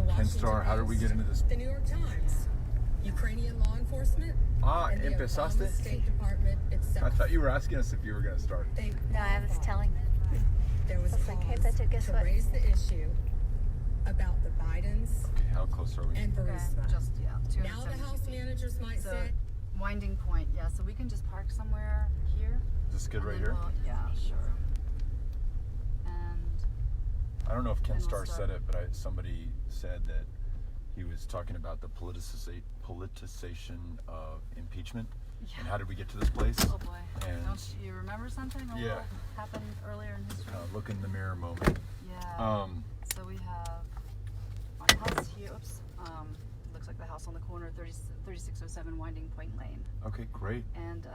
Ken Starr, how did we get into this? The New York Times, Ukrainian law enforcement, and the empezaste? Obama State Department itself. I thought you were asking us if you were going to start. No, I was telling. There was That's like, hey, cause Beto, guess to what? raise the issue about the Bidens Okay, how close are we? and Burisma. Just, yeah. Now the 217 House feet. managers might So, say, winding point, yeah. So we can just park somewhere here. Is this good and right then here? yeah, sure. And I don't know if Ken and we'll Starr start. said it, but somebody said that he was talking about the politicization of impeachment. yeah. And how did we get to this place? Oh boy. And Don't you remember something? Yeah. What happened earlier in history? look in the mirror moment. Yeah. So we have our house here. Oops. Looks like the house on the corner, 3607 Winding Point Lane. Okay, great. And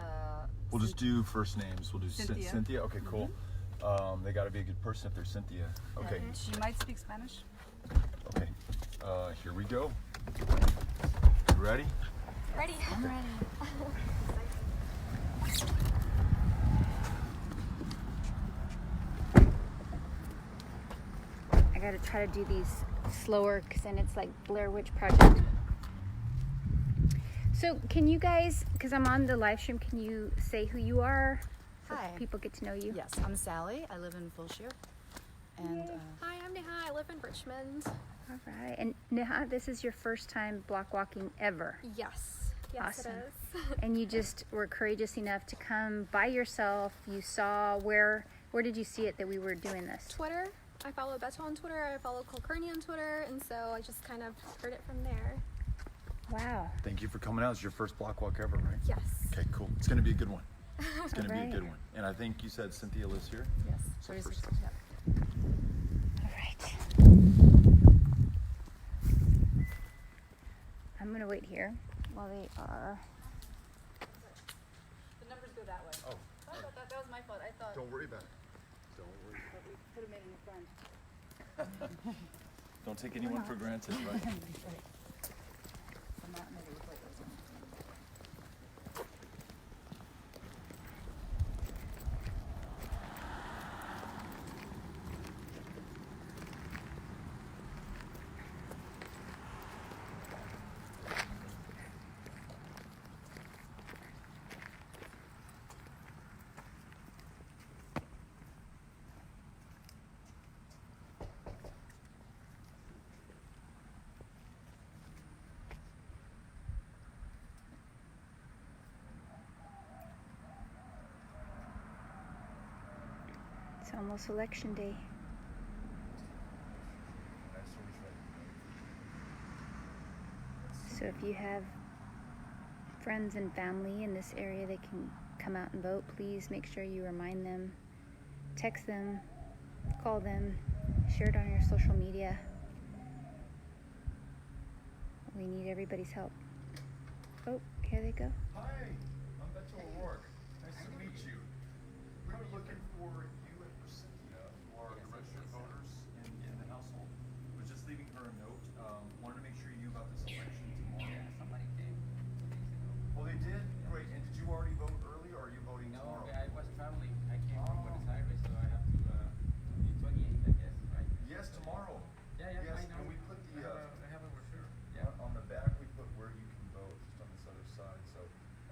We'll just do first names. We'll do Cynthia. Cynthia. Okay, cool. They got to be a good person if they're Cynthia. Okay. She might speak Spanish. Okay. Here we go. You ready? Ready. I'm ready. I gotta try to do these slower because then it's like Blair Witch Project. So can you guys, because I'm on the live stream, can you say who you are so Hi. people get to know you? Yes, I'm Sally. I live in Fulshire. And Hi, I'm Neha. I live in Richmond. All right. And Neha, this is your first time block walking ever. Yes. Yes, Awesome. it is. And you just were courageous enough to come by yourself. You saw where did you see it that we were doing this? Twitter. I follow Beto on Twitter. I follow Cole Kearney on Twitter. And so I just kind of heard it from there. Wow. Thank you for coming out. It's your first block walk ever, right? Yes. Okay, cool. It's going to be a good one. It's going to be a Alright. good one. And I think you said Cynthia lives here? yes, So 36. first- Yeah. All right. I'm going to wait here while they are. The numbers go that way. Oh, That was my fault. I thought don't worry about it. Don't worry. that we could have made it in front. Don't take anyone for granted, right? I'm not maybe we play those ones. It's almost election day. So if you have friends and family in this area that can come out and vote, please make sure you remind them, text them, call them, share it on your social media. We need everybody's help. Oh, here they go. Hi, I'm Beto O'Rourke. Nice to meet you. We were looking for you and for Cynthia, who are the registered voters in the household. Was just leaving her a note. Wanted to make sure you knew about this election tomorrow. Yeah, somebody came 2 days ago. Oh, they did? Great. And did you already vote early, or are you voting No, tomorrow? I was traveling. I came from Buenos Aires, so I have to the 28th, I guess, right? Yes, tomorrow. Yeah, Yes, I know. and we put the I have a brochure. Yeah. on the back we put where you can vote, just on this other side. So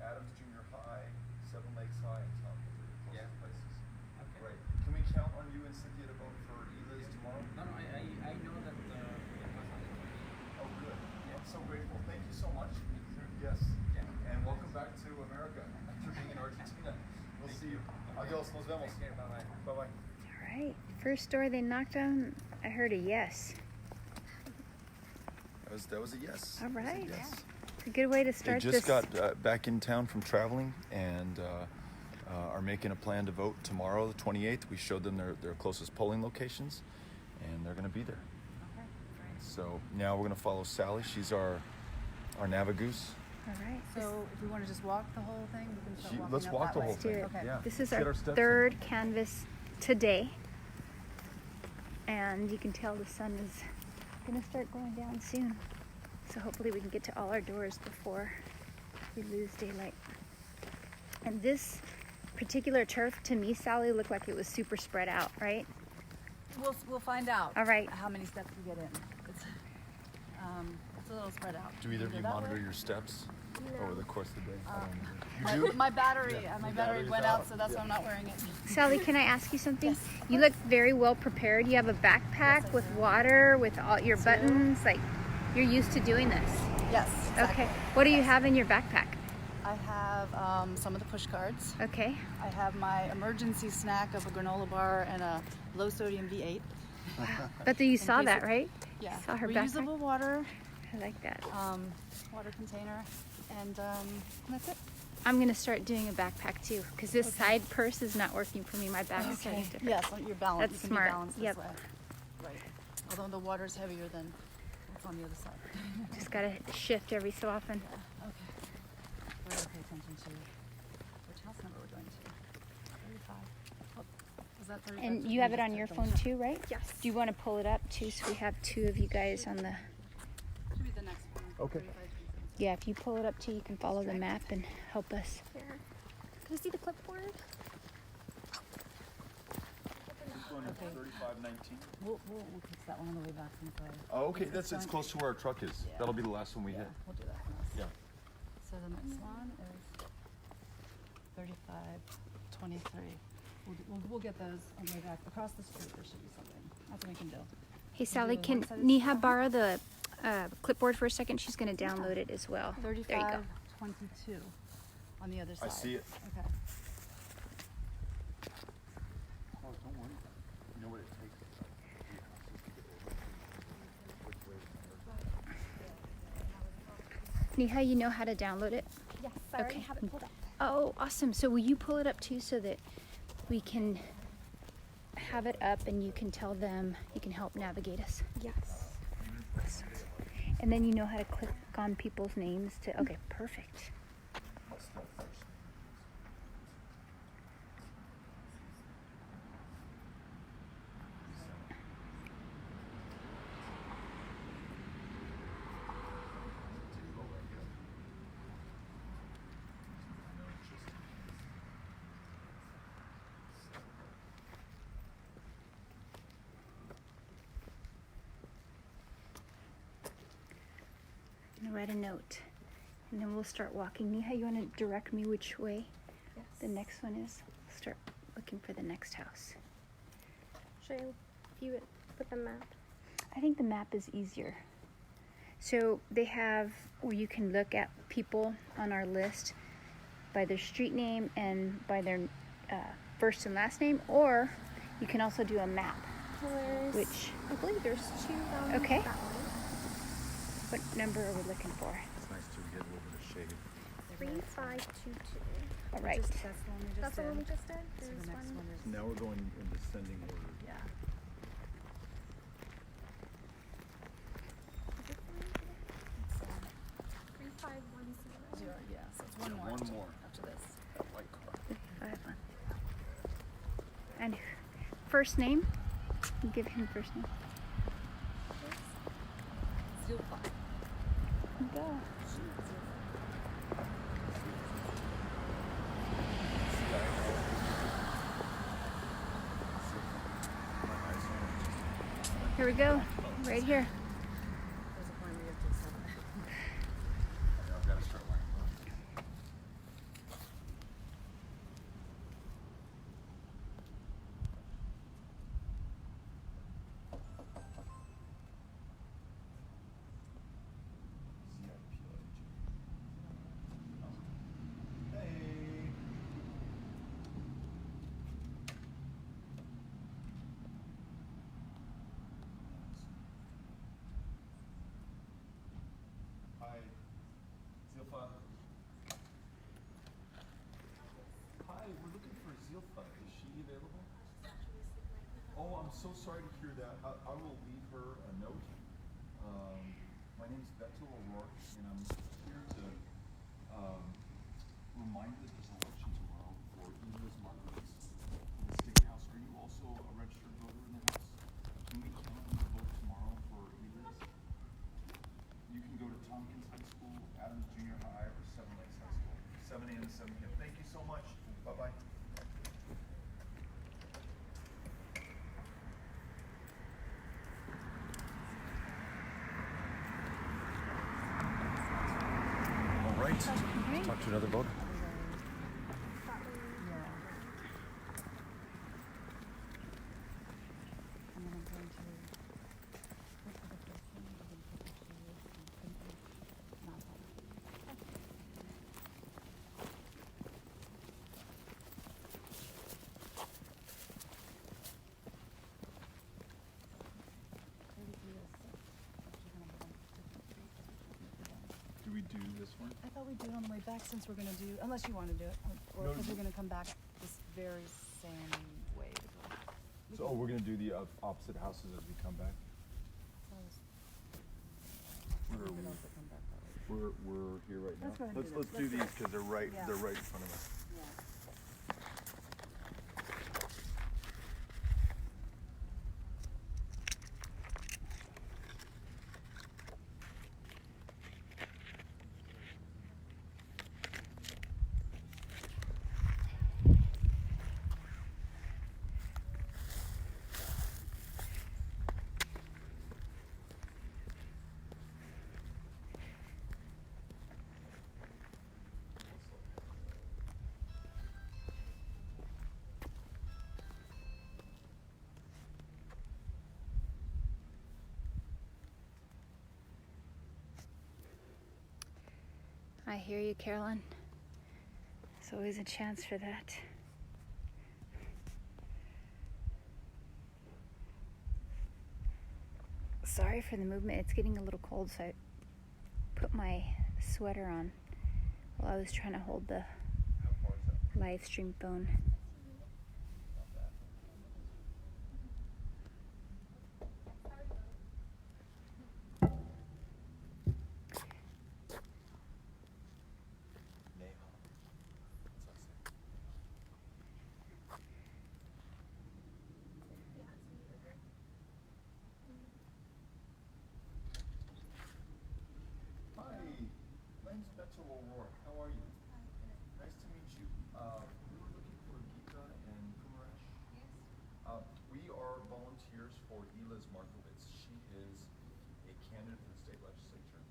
Adams Junior High, Seven Lakes High, and Tom are the closest Yeah. places. Okay. Great. Can we count on you and Cynthia to vote for Eliz tomorrow? No, I know that it was on the 28th. Oh, good. Yeah. I'm so grateful. Thank you so much. Yes. Yeah. And welcome back to America after being in Argentina. We'll see you. Adios. Nos vemos. Take care. Bye-bye. Bye-bye. All right. First door they knocked on, I heard a yes. That was a yes. All That was a right. yes. It's a good way to They start just this. got back in town from traveling and are making a plan to vote tomorrow, the 28th. We showed them their closest polling locations, and they're going to be there. Okay, great. So now we're going to follow Sally. She's our Navagoose. All right. So if we want to just walk the whole thing, we can start walking Let's up walk that the way. whole Let's do thing. it. Okay. Yeah. This is Get our steps in. third canvas today. And you can tell the sun is going to start going down soon. So hopefully we can get to all our doors before we lose daylight. And this particular turf, to me, Sally, looked like it was super spread out, right? We'll find out. All right. How many steps we get in. It's a little spread out. Do either of Go you that monitor way? your steps over the course of the day? My, You do? my battery, my battery battery's went out, out. so that's why Yeah. I'm not wearing it. Sally, can I ask you something? You look very well prepared. You have a backpack with water, with all your buttons. Like, you're used to doing this. Yes. Exactly. Okay. What do you have in your backpack? I have some of the push cards. Okay. I have my emergency snack of a granola bar and a low sodium V8. But you In saw case that, it- right? Yeah. Saw her Reusable backpack. water, I like that. water container, and that's it. I'm gonna start doing a backpack too, because this side purse is not working for me. My back is so different. Yes, you're balanced. That's you can smart. Be balanced Yep. this way. Right. Although the water's heavier than what's on the other side. Just gotta shift every so often. Okay. We're gonna pay attention to which house number we're going to. 35. Oh, is that 35? And you have it on your phone too, right? Yes. Do you want to pull it up too, so we have two of you guys on the? Should be the next one. Okay. 35. Yeah, if you pull it up too, you can follow the map and help us. Here. Can I see the clipboard? Okay. 3519. We'll fix that one on the way back from the Oh, okay. This It's one- close to where our truck is. Yeah. That'll be the last one we Yeah, hit. we'll do that next. Yeah. So the next one is 3523. We'll get those on the way back. Across the street there should be something. That's what we can do. Hey Sally, the can one side is- Neha borrow the clipboard for a second? She's gonna download it as well. 3522 on the other side. I see it. Okay. Oh, don't worry. You know what it takes. Neha, you know how to download it? Yes, I already Okay. have it pulled up. Oh, awesome. So will you pull it up too, so that we can have it up and you can tell them, you can help navigate us? Yes. And then you know how to click on people's names to, okay, perfect. I'm gonna write a note, and then we'll start walking. Neha, you want to direct me which way Yes. the next one is? Start looking for the next house. Should I view it with the map? I think the map is easier. So they have where you can look at people on our list by their street name and by their first and last name, or you can also do a map. There's, Which, I believe there's two down Okay. that one. what number are we looking for? It's nice to get a little bit of shade. 3522. All right. That's the one we just That's the did. one we just did? So There's the next one is Now we're going in descending order. yeah. Is it 3510? 0, yeah. So it's one more. One more. After this. That white car. 55. And first name? You give him first name. Zilpa. Go. Here we go. Right here. There's a point where you have to accept it. I've got to start wearing Hey. Hi, Zilpha. Hi, we're looking for Zilpha. Is she available? Oh, I'm so sorry to hear that. I will leave her a note. My name's Beto O'Rourke, and I'm here to remind you that there's an election tomorrow for Eliz Markowitz in the state house. Are you also a registered voter in the house? Can we count your vote tomorrow for Eliz? You can go to Tompkins High School, Adams Junior High, or Seven Lakes High School. 7 a.m. to 7 p.m. Thank you so much. Bye-bye. Right. talk to another voter. Do we do this one? I thought we'd do it on the way back since we're gonna do, unless you wanna do it, or No, because no. we're gonna come back this very same way to go. So we're gonna do the opposite houses as we come back. We're here right now. Let's go ahead and do Let's this. do Let's do these this. because they're right Yeah. in front of us. I hear you, Carolyn. There's always a chance for that. Sorry for the movement. It's getting a little cold, so I put my sweater on while I was trying to hold the How far is that? live stream phone. Hi, my name's Beto O'Rourke. How are you? Nice to meet you. We were looking for Gita and Kumaresh. Yes. We are volunteers for Eliz Markowitz. She is a candidate for the state legislature,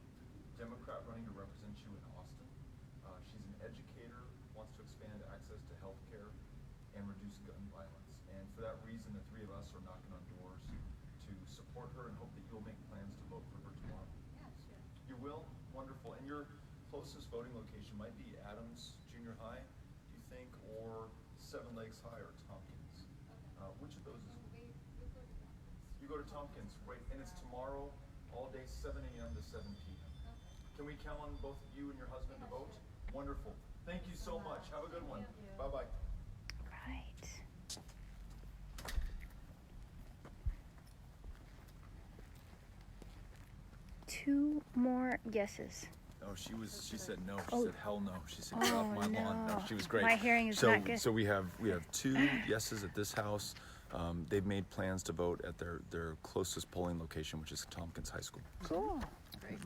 Democrat running to represent you in Austin. She's an educator, wants to expand access to health care and reduce gun violence. And for that reason, the three of us are knocking on doors to support her and hope that you'll make plans to vote for her tomorrow. You will? Wonderful. And your closest voting location might be Adams Junior High, do you think, or Seven Lakes High or Tompkins? Which of those is? You go to Tompkins, right? And it's tomorrow, all day, 7 a.m. to 7 p.m. Can we count on both you and your husband to vote? Wonderful. Thank you so much. Have a good one. Bye-bye. Right. Two more guesses. Oh, she said no. She Oh. said hell no. She said get off Oh, my lawn. No, no. she was great. My hearing is so, not good. So we have 2 yeses at this house. They've made plans to vote at their closest polling location, which is Tompkins High School. Cool. All right.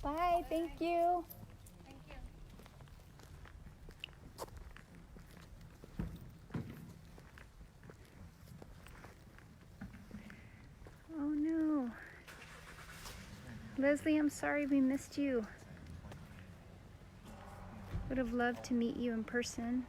Bye. Thank you. Oh no. Leslie, I'm sorry we missed you. Would have loved to meet you in person.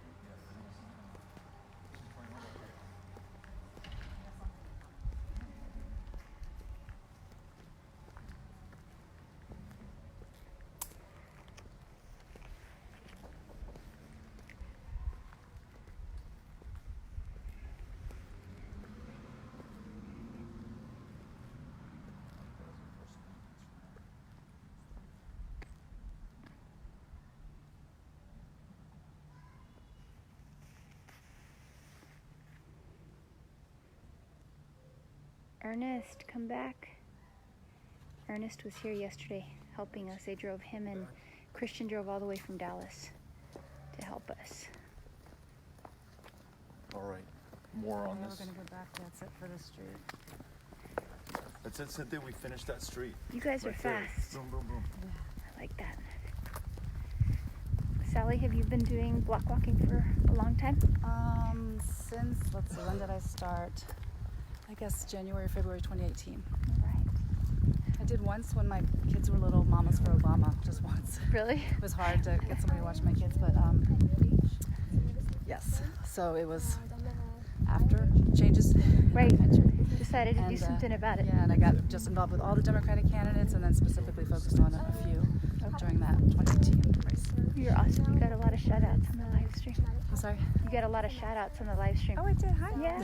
Ernest, come back. Ernest was here yesterday helping us. They drove him and Christian drove all the way from Dallas to help us. All right. More on We're this. gonna go back, that's it for the street. That's it, Cynthia. We finished that street. You guys are Right there. fast. Boom, boom, boom. I like that. South Valley, have you been doing block walking for a long time? Since, let's see, when did I start? I guess January, February 2018. All right. I did once when my kids were little, Mamas for Obama, just once. Really? It was hard to get somebody to watch my kids, but yes. So it was after changes. Right. Adventure. Decided to do And, something about it. Yeah, and I got just involved with all the Democratic candidates and then specifically focused on a few during that 2018 race. You're awesome. You got a lot of shout outs on the live stream. I'm sorry? You got a lot of shout outs on the live stream. Oh, I did. Hi. Yeah.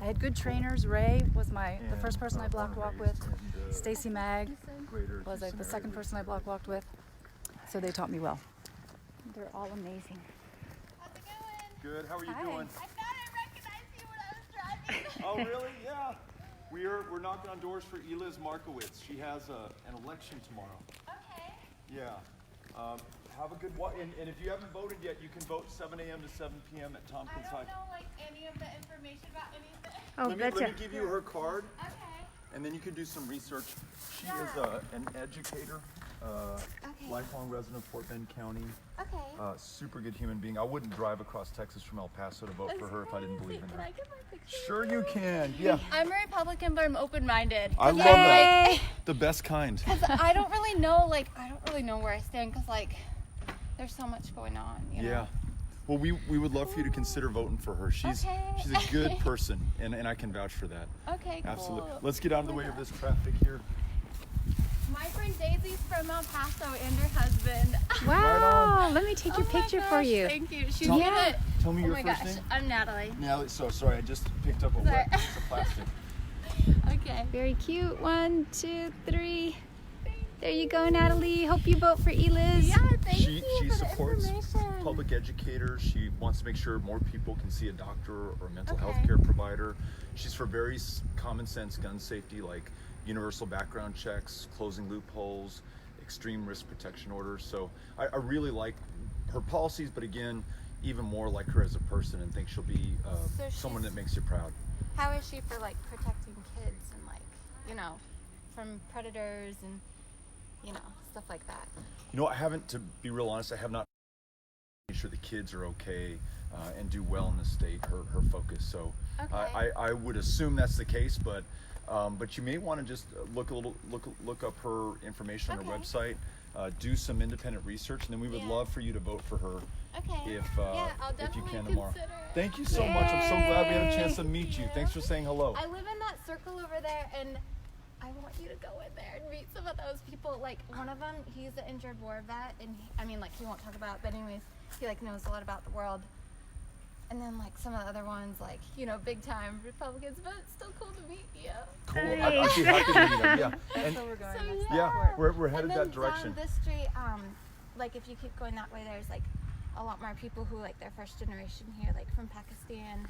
I had good trainers. Ray was the first person I block walked with. Stacy Mag was the second person I block walked with. So they taught me well. They're all amazing. How's it going? Good. How are you Hi. doing? I thought I recognized you when I was driving. Oh, really? Yeah. We're knocking on doors for Eliz Markowitz. She has an election tomorrow. Okay. Yeah. Have a good one. And if you haven't voted yet, you can vote 7 a.m. to 7 p.m. at I Tompkins don't High. know like any of the information about anything. Oh, Let me betcha. give you her card, Okay. and then you can do some research. She Yeah. is an educator, Okay. lifelong resident of Fort Bend County, Okay. super good human being. I wouldn't drive across Texas from El Paso to vote for her if I didn't believe in Can her. I get my picture? Sure you can. Yeah. I'm a Republican, but I'm open-minded. I love Yay! that. The best kind. Cause I don't really know, where I stand, cause like, there's so much going on. You know? Yeah. Well, we would love for you to consider voting for her. She's a good person, and I can vouch for that. Okay. Cool. Absolutely. Let's get out of the way of this traffic here. My friend Daisy's from El Paso and her husband. Wow. Let me take your Oh my picture for gosh, you. Thank you. She's Tell- gonna. Tell me Oh your my first gosh, name. I'm Natalie. Natalie, so sorry, I just picked up a Sorry. wet piece of plastic. Okay. Very cute. 1, 2, 3. There you go, Natalie. Hope you vote for Eliz. Yeah, thank She you she for supports the information. public educators. She wants to make sure more people can see a doctor or a mental health Okay. care provider. She's for very common sense gun safety, like universal background checks, closing loopholes, extreme risk protection orders. So I really like her policies, but again, even more like her as a person, and think she'll be So someone she's- that makes you proud. How is she for like protecting kids and like, you know, from predators and, you know, stuff like that? You know, I haven't, to be real honest, I have not made sure the kids are okay and do well in the state, her focus. So Okay. I would assume that's the case, but you may want to just look up her information on her Okay. website, do some independent research, and then we would Yeah. love for you to vote for her Okay. if yeah, I'll if you definitely can tomorrow. consider it. Thank you so much. I'm so glad we had a chance to meet you. Thanks for saying hello. I live in that circle over there, and I want you to go in there and meet some of those people. Like one of them, he's an injured war vet, and he won't talk about it, but anyways, he like knows a lot about the world. And then like some of the other ones, like, you know, big time Republicans, but it's still cool to meet you. Cool. I'd be happy to meet them. Yeah. That's And where we're going So next. yeah, we're And headed then that direction. down this street, like if you keep going that way, there's like a lot more people who like they're first generation here, like from Pakistan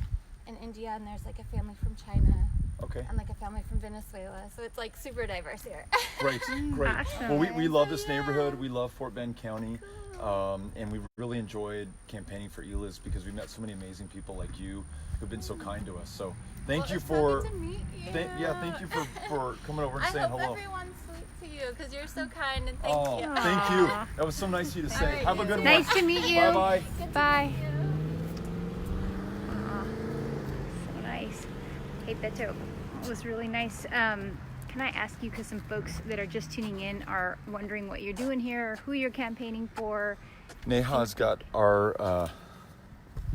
and India, and there's like a family from China Okay. and like a family from Venezuela. So it's like super diverse here. Great, great. Awesome. Well, we love this Yeah. neighborhood. We love Fort Bend County. And we've really enjoyed campaigning for Eliz because we've met so many amazing people like you who've been so kind to us. So thank Well, you it's for lovely to meet you. thank you for coming over and I saying hope hello. everyone's sweet to you because you're so kind, and thank Oh, you. thank you. That was so nice of you to say. right, Have a you good too. one. Nice to meet you. Bye bye. Good to Bye. meet you. So nice. Hey, Beto, it was really nice. Can I ask you, because some folks that are just tuning in are wondering what you're doing here, who you're campaigning for. Neha's got our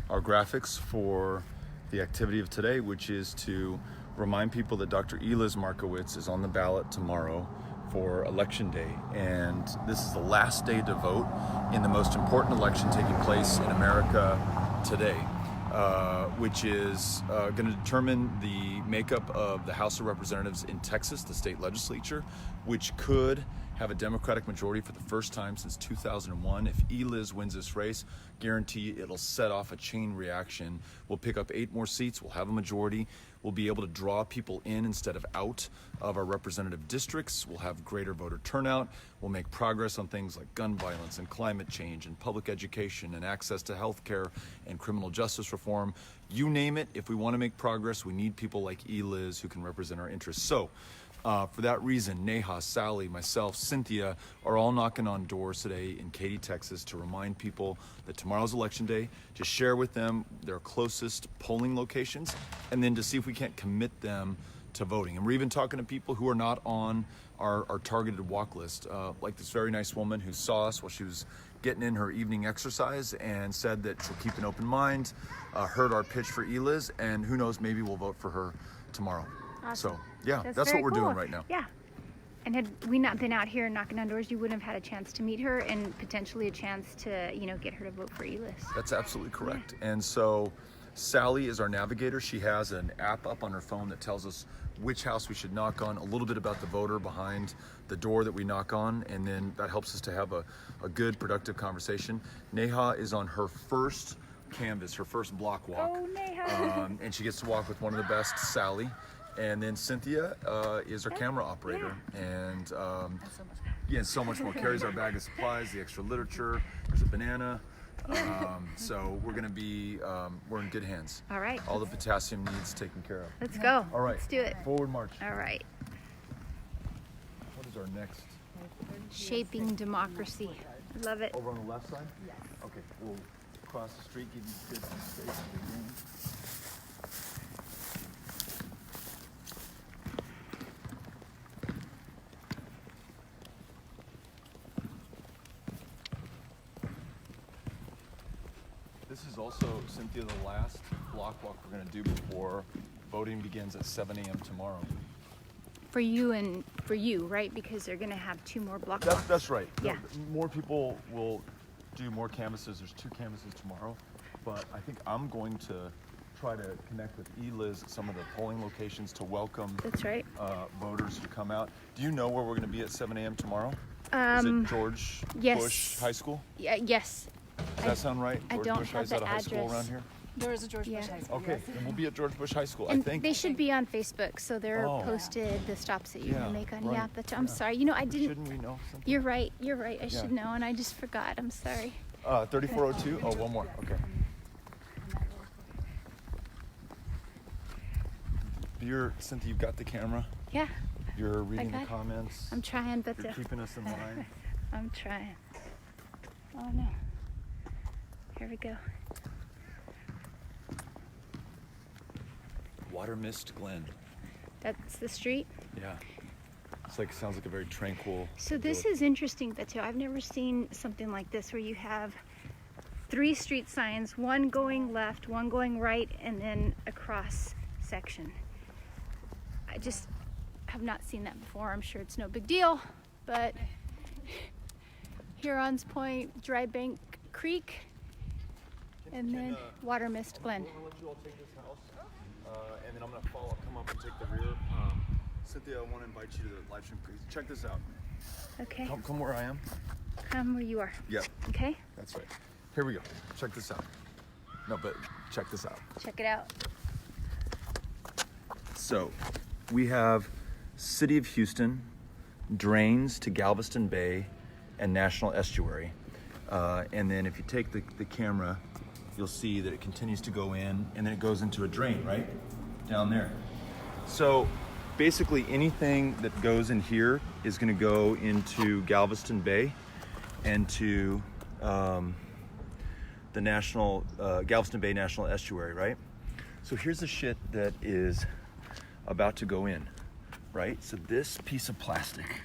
graphics for the activity of today, which is to remind people that Dr. Eliz Markowitz is on the ballot tomorrow for Election Day, and this is the last day to vote in the most important election taking place in America today, which is going to determine the makeup of the House of Representatives in Texas, the state legislature, which could have a Democratic majority for the first time since 2001. If Eliz wins this race, guarantee it'll set off a chain reaction. We'll pick up 8 more seats, we'll have a majority, we'll be able to draw people in instead of out of our representative districts, we'll have greater voter turnout, we'll make progress on things like gun violence and climate change and public education and access to health care and criminal justice reform. You name it, if we want to make progress, we need people like Eliz who can represent our interests. So, for that reason, Neha, Sally, myself, Cynthia are all knocking on doors today in Katy, Texas to remind people that tomorrow's election day, to share with them their closest polling locations, and then to see if we can't commit them to voting. And we're even talking to people who are not on our targeted walk list, like this very nice woman who saw us while she was getting in her evening exercise and said that she'll keep an open mind, heard our pitch for Eliz, and who knows, maybe we'll vote for her tomorrow. Awesome. So yeah, that's very what we're cool. doing right now. Yeah. And had we not been out here knocking on doors, you wouldn't have had a chance to meet her and potentially a chance to, get her to vote for Eliz. That's absolutely correct. And so Sally is our navigator. She has an app up on her phone that tells us which house we should knock on, a little bit about the voter behind the door that we knock on, and then that helps us to have a good, productive conversation. Neha is on her first canvas, her first block walk. Oh, Neha. And she gets to walk with one of the best, Sally. And then Cynthia is our camera operator. And so much more. Carries our bag of supplies, the extra literature, there's a banana. So we're gonna be, we're in good hands. All right. All the potassium needs taken care of. Let's go. All right. Let's do it. Forward march. All right. What is our next? Shaping democracy. Love it. Over on the left side? Yes. Okay, we'll cross the street, give you kids some space to begin. This is also, Cynthia, the last block walk we're going to do before voting begins at 7 a.m. tomorrow. For you, right? Because they're going to have 2 more block That's, walks. that's right. Yeah. More people will do more canvases. There's 2 canvases tomorrow, but I think I'm going to try to connect with Eliz at some of the polling locations to welcome That's right. Voters who come out. Do you know where we're going to be at 7 a.m. tomorrow? Is it George yes. Bush High School? Yeah, yes. Does that sound right? I George don't Bush have Is that the a high school address. around here? There is a George Yeah. Bush High School. Okay, then we'll be at George Bush High School. And I think they should be on Facebook, so they're Oh. posted the stops that you're Yeah, gonna make on. right. Yeah, but I'm Yeah. sorry. I didn't. Shouldn't we know something? You're right. You're right. I Yeah. should know, and I just forgot. I'm sorry. 3402. Oh, one more. Okay. Cynthia, you've got the camera. Yeah, You're reading got the it. comments. I'm trying, but You're keeping us in line. I'm trying. Oh no. Here we go. Water Mist Glen. That's the street. Yeah. Sounds like a very tranquil. So this is interesting, Beto. I've never seen something like this where you have 3 street signs, one going left, one going right, and then a cross section. I just have not seen that before. I'm sure it's no big deal, but Huron's Point, Dry Bank Creek, and then Water Mist Glen. I'm gonna let you all take this house, and then I'm gonna come up and take the rear. Cynthia, I want to invite you to the live stream. Check this out. Okay, Come where I am. come where you are. Yep, Okay, that's right. Here we go. Check this out. No, but check this out. check it out. So, we have City of Houston, drains to Galveston Bay and National Estuary. And then if you take the camera, you'll see that it continues to go in and then it goes into a drain, right? Down there. So basically anything that goes in here is gonna go into Galveston Bay and to the Galveston Bay National Estuary, right? So here's the shit that is about to go in, right? So this piece of plastic,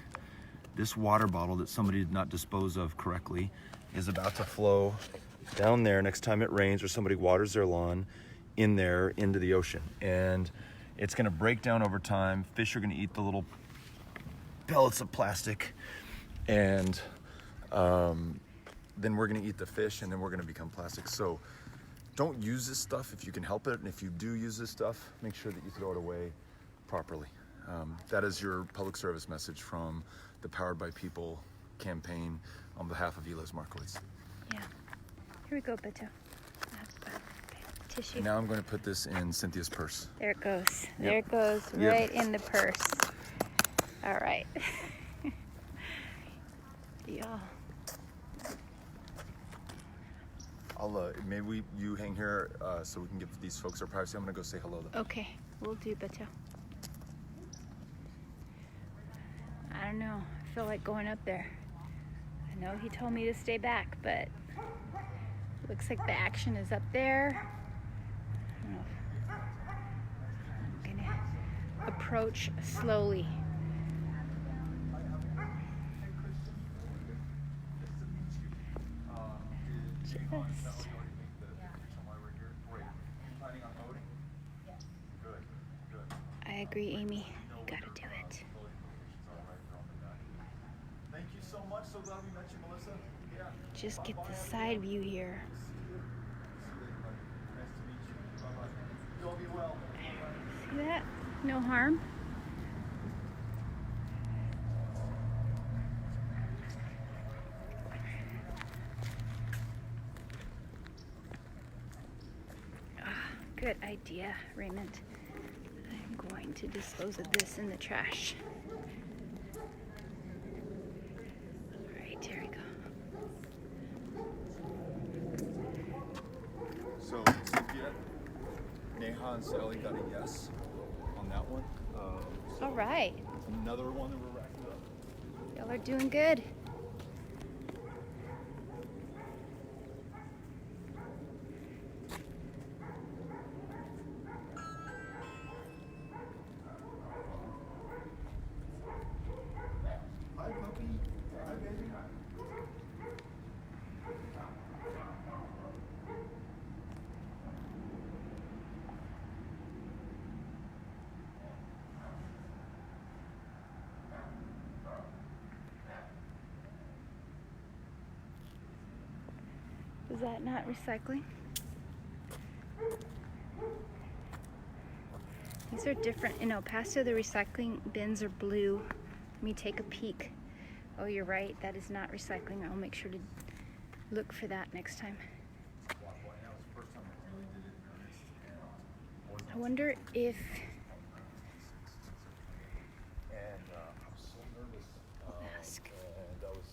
this water bottle that somebody did not dispose of correctly, is about to flow down there next time it rains or somebody waters their lawn in there into the ocean. And it's gonna break down over time. Fish are gonna eat the little pellets of plastic, and then we're gonna eat the fish, and then we're gonna become plastic. So don't use this stuff if you can help it, and if you do use this stuff, make sure that you throw it away properly. That is your public service message from the Powered by People campaign on behalf of Eliz Markowitz. Yeah. Here we go, Beto. Tissue. And now I'm going to put this in Cynthia's purse. There it goes. Yep. There it goes, Yep. right in the purse. All right. Y'all. I'll maybe you hang here so we can give these folks their privacy. I'm gonna go say hello though. Okay, we'll do, Beto. I don't know. I feel like going up there. I know he told me to stay back, but looks like the action is up there. I don't know. I'm gonna approach slowly. Just I agree, Amy. You gotta do it. Thank you so much. So glad we met you, Melissa. Yeah. Just get the side view here. Nice to meet you. Bye-bye. You'll be well. See that? No harm. Good idea, Raymond. I'm going to dispose of this in the trash. All right, here we go. So, Cynthia, Neha and Sally got a yes on that one. All right. Another one that we're racking up. Y'all are doing good. Hi, puppy. Hi, baby. Is that not recycling? These are different. In El Paso, the recycling bins are blue. Let me take a peek. Oh, you're right. That is not recycling. I'll make sure to look for that next time. I wonder if... And I was so nervous. Mask. And I was,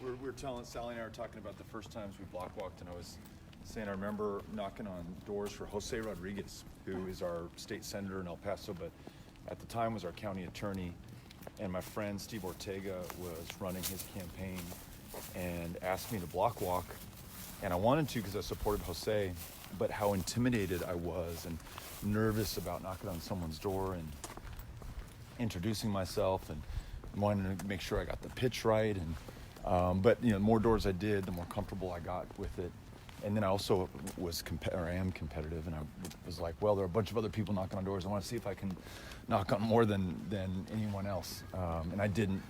we were telling, Sally and I were talking about the first times we block walked, and I was saying I remember knocking on doors for Jose Rodriguez, who is our state senator in El Paso, but at the time was our county attorney, and my friend Steve Ortega was running his campaign and asked me to block walk, and I wanted to because I supported Jose, but how intimidated I was and nervous about knocking on someone's door and introducing myself and wanting to make sure I got the pitch right, and but you know, the more doors I did, the more comfortable I got with it. And then I also was I am competitive, and I was like, well, there are a bunch of other people knocking on doors. I want to see if I can knock on more than anyone else. And I didn't.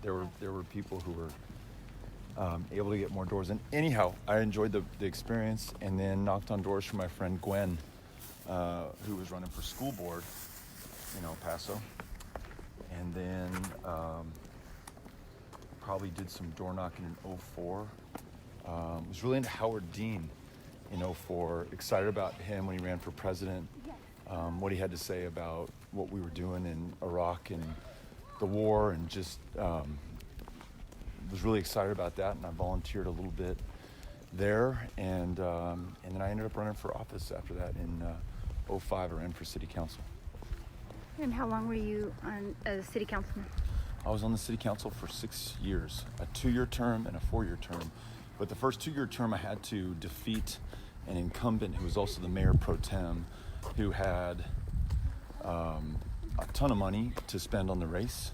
There were people who were able to get more doors. And anyhow, I enjoyed the experience, and then knocked on doors for my friend Gwen, who was running for school board in El Paso. And then probably did some door knocking in 04. Was really into Howard Dean in 04, excited about him when he ran for president, what he had to say about what we were doing in Iraq and the war, and just was really excited about that, and I volunteered a little bit there, and then I ended up running for office after that in 05. I ran for city council. And how long were you on as city councilman? I was on the city council for 6 years, a 2-year term and a 4-year term. But the first 2-year term, I had to defeat an incumbent who was also the mayor pro tem, who had a ton of money to spend on the race,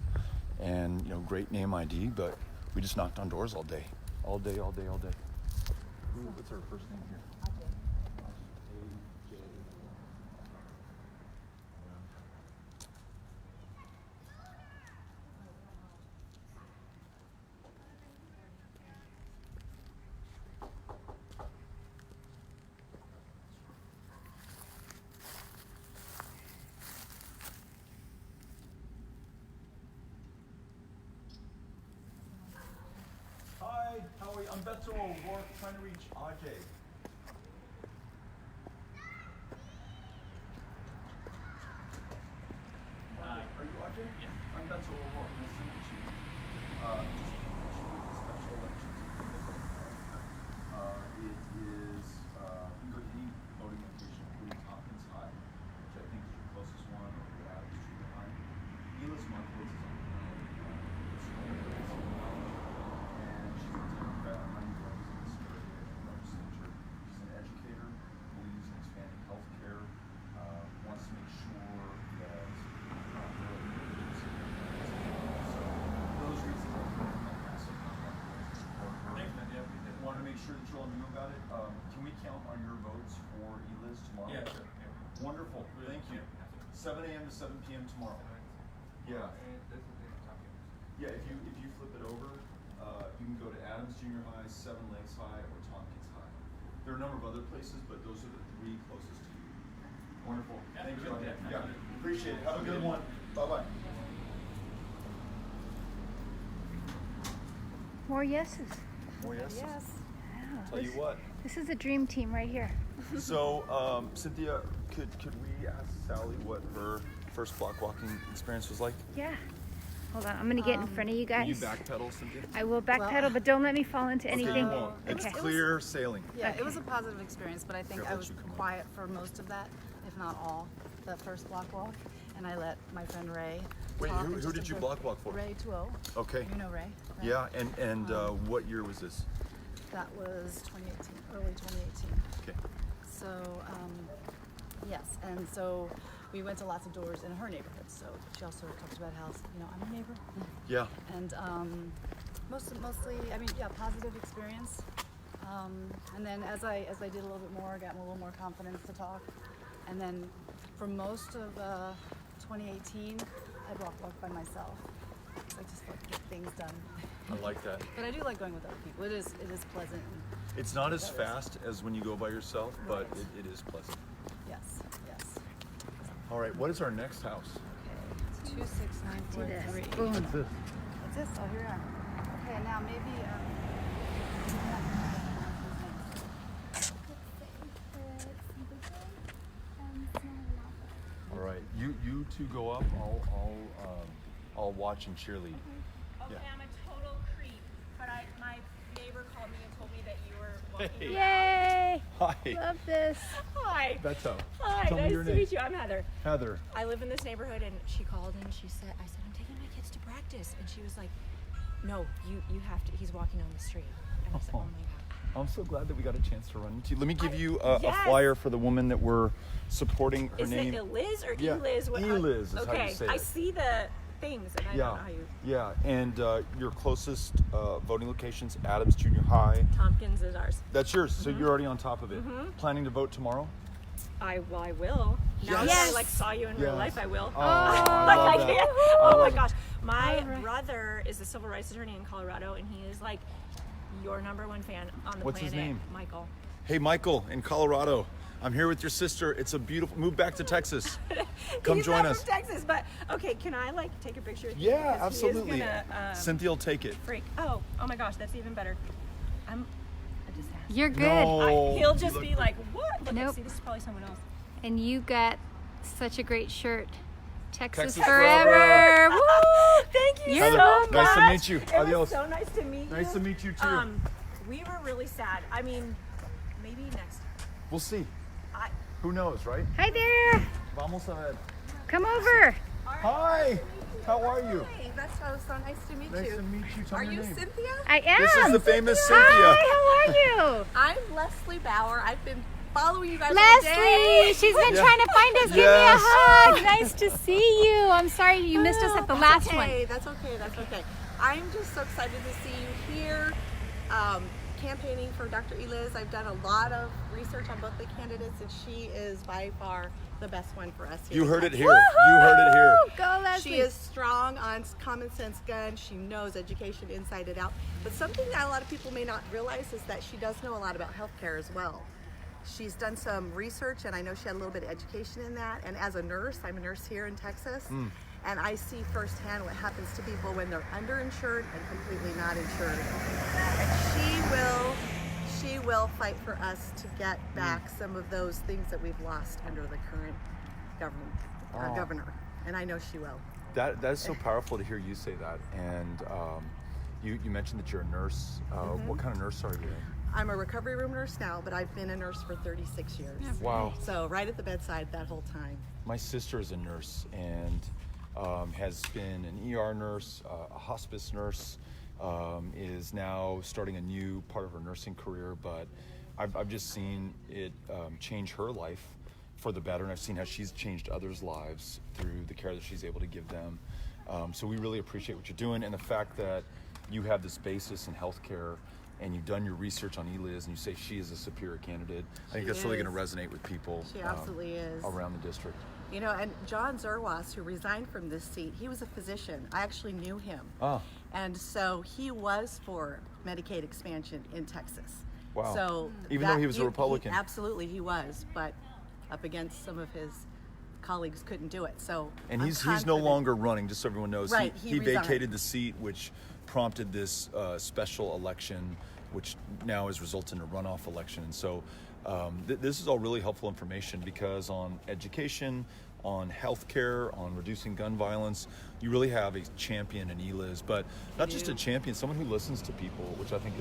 and great name ID. But we just knocked on doors all day, all day, all day, all day. Ooh, what's her first name here? Hi, how are you? I'm Beto O'Rourke, trying to reach Ajay. Hi. Are you Ajay? Yeah. I'm Beto O'Rourke. Nice to meet you. Just special elections. it is, you can go to any voting location, including Tompkins High, which I think is your closest one, or the Adams Junior High. Eliz Markowitz is on the panel. And she's a Democrat, running for this area in the legislature. She's an educator, believes in expanding health care, wants to make sure that those reasons are fantastic. Wanted to make sure that you all knew about it. Can we count on your votes for Eliz tomorrow? Yeah, sure. Yeah. Wonderful. Thank you. 7 a.m. to 7 p.m. tomorrow. Yeah. Yeah. If you flip it over, you can go to Adams Junior High, Seven Lakes High, or Tompkins High. There are a number of other places, but those are the 3 closest to you. Wonderful. Thank you. Yeah. Appreciate it. Have a good one. Bye bye. More yeses. More yeses. Yes. Wow, Tell you what. This is a dream team right here. So, Cynthia, could we ask Sally what her first block walking experience was like? Yeah. Hold on, I'm gonna get in front of you guys. Will you backpedal, Cynthia? I will backpedal, but don't let me fall into anything. Okay, you won't. It's Okay. clear sailing. Yeah, Okay. it was a positive experience, but I think Here, I let was you come on. quiet for most of that, if not all, the first block walk, and I let my friend Ray. Wait, talk who and just did you observe- block walk for? Ray 2-0. Okay. You know Ray? Right? Yeah, and what year was this? That was 2018, early 2018. Okay. So, yes, and so we went to lots of doors in her neighborhood. So she also talked about how, I'm a neighbor. Yeah. And mostly, I mean, yeah, positive experience. And then as I did a little bit more, I got a little more confidence to talk. And then for most of 2018, I walked by myself. I just like to get things done. I like that. But I do like going with other people. It is pleasant. It's not as fast as when you go by yourself, but Right. it is pleasant. Yes. All right, what is our next house? Okay, it's 26943. Do this. Boom. What's this? What's this? Oh, here we are. Okay, now maybe. All right, you two go up. I'll watch and cheerlead. Okay, Yeah. I'm a total creep, but my neighbor called me and told me that you were walking Yay! Hi, Love this. Hi. Beto. Hi, Tell me nice your to name. meet you. I'm Heather. Heather. I live in this neighborhood, and she called and I said, I'm taking my kids to practice. And she was like, no, you have to, he's walking on the street. And I said, oh my God. I'm so glad that we got a chance to run into you. Let me give you a Yes. flyer for the woman that we're supporting. Her Is name. it Eliz or Yeah, Eliz? Eliz is how you okay, say I it. see the things, and I don't know how you. Yeah, and your closest voting locations, Adams Junior High. Tompkins is ours. That's yours, so you're already on top of it. Planning to vote tomorrow? I will. Now that Yes. I saw you in real Yes. life, I will. Oh, I Like love I that. can't. I Oh love my it. gosh. My All right. brother is a civil rights attorney in Colorado, and he is like your #1 fan on the What's his planet. name? Michael. Hey, Michael, in Colorado. I'm here with your sister. It's a beautiful. Move back to Texas. Come He's join not us. from Texas, but okay. Can I like take a picture with you? Yeah, Because he is absolutely. gonna, Cynthia will take it. freak. Oh my gosh, that's even better. I'm a disaster. You're good. No. He'll You just look be good. like, what? Look, Nope. see, this is probably someone else. And you got such a great shirt. Texas, Texas forever. forever. Woo! Thank you You're so Heather, much. nice to meet you. It Adios. was so nice to meet you. Nice to meet you too. We were really sad. I mean, maybe next time. We'll see. I, Who knows, right? Hi there. Vamos a ver. Come over. Hi. How are you? Hey, that's so nice to meet Nice you. to meet you. Tell Are me your you name. Cynthia? I am. This is the famous Hi, Cynthia. how are you? I'm Leslie Bauer. I've been following you guys all day. Leslie, she's been Yeah. trying to find us. Give me Yes. a hug. Nice to see you. I'm sorry you missed us at the last one. That's okay. That's okay. I'm just so excited to see you here. Campaigning for Dr. Eliz. I've done a lot of research on both the candidates, and she is by far the best one for us here. You in heard it Texas. here. You heard it here. Go, Leslie. She is strong on common sense gun. She knows education inside and out. But something that a lot of people may not realize is that she does know a lot about healthcare as well. She's done some research, and I know she had a little bit of education in that. And as a nurse, I'm a nurse here in Texas, and I see firsthand what happens to people when they're underinsured and completely not insured. And she will fight for us to get back some of those things that we've lost under the current governor. And I know she will. That is so powerful to hear you say that. And you mentioned that you're a nurse. What kind of nurse are you? I'm a recovery room nurse now, but I've been a nurse for 36 years. Wow. So right at the bedside that whole time. My sister is a nurse and has been an ER nurse, a hospice nurse, is now starting a new part of her nursing career, but I've just seen it change her life for the better, and I've seen how she's changed others' lives through the care that she's able to give them. So we really appreciate what you're doing, and the fact that you have this basis in healthcare and you've done your research on Eliz and you say she is a superior candidate. I think that's really going to resonate with people. She absolutely is. Around the district. You know, and John Zerwas, who resigned from this seat, he was a physician. I actually knew him. Ah. And so he was for Medicaid expansion in Texas. Wow. So even though he was a Republican. Absolutely, he was. But up against some of his colleagues couldn't do it. So and I'm he's no confident. longer running, just so everyone knows. Right, he resigned. vacated the seat, which prompted this special election, which now has resulted in a runoff election. And so this is all really helpful information, because on education, on healthcare, on reducing gun violence, you really have a champion in Eliz, but not just a champion, someone who listens to people, which I think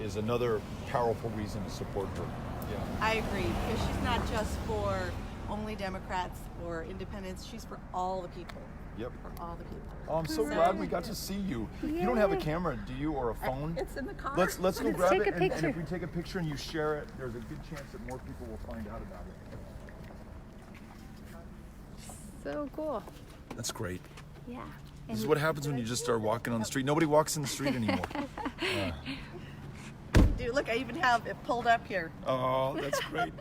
is another powerful reason to support her. Yeah. I agree, because she's not just for only Democrats or independents, she's for all the people. Yep. For all the people. Oh, I'm so glad we got to see you. You don't have a camera, do you, or a phone? It's in the car. Let's go grab take it, a and picture. if we take a picture and you share it, there's a good chance that more people will find out about it. So cool. That's great. Yeah. This is what happens when you just start walking on the street. Nobody walks in the street anymore. Dude, look, I even have it pulled up here. Oh, that's great.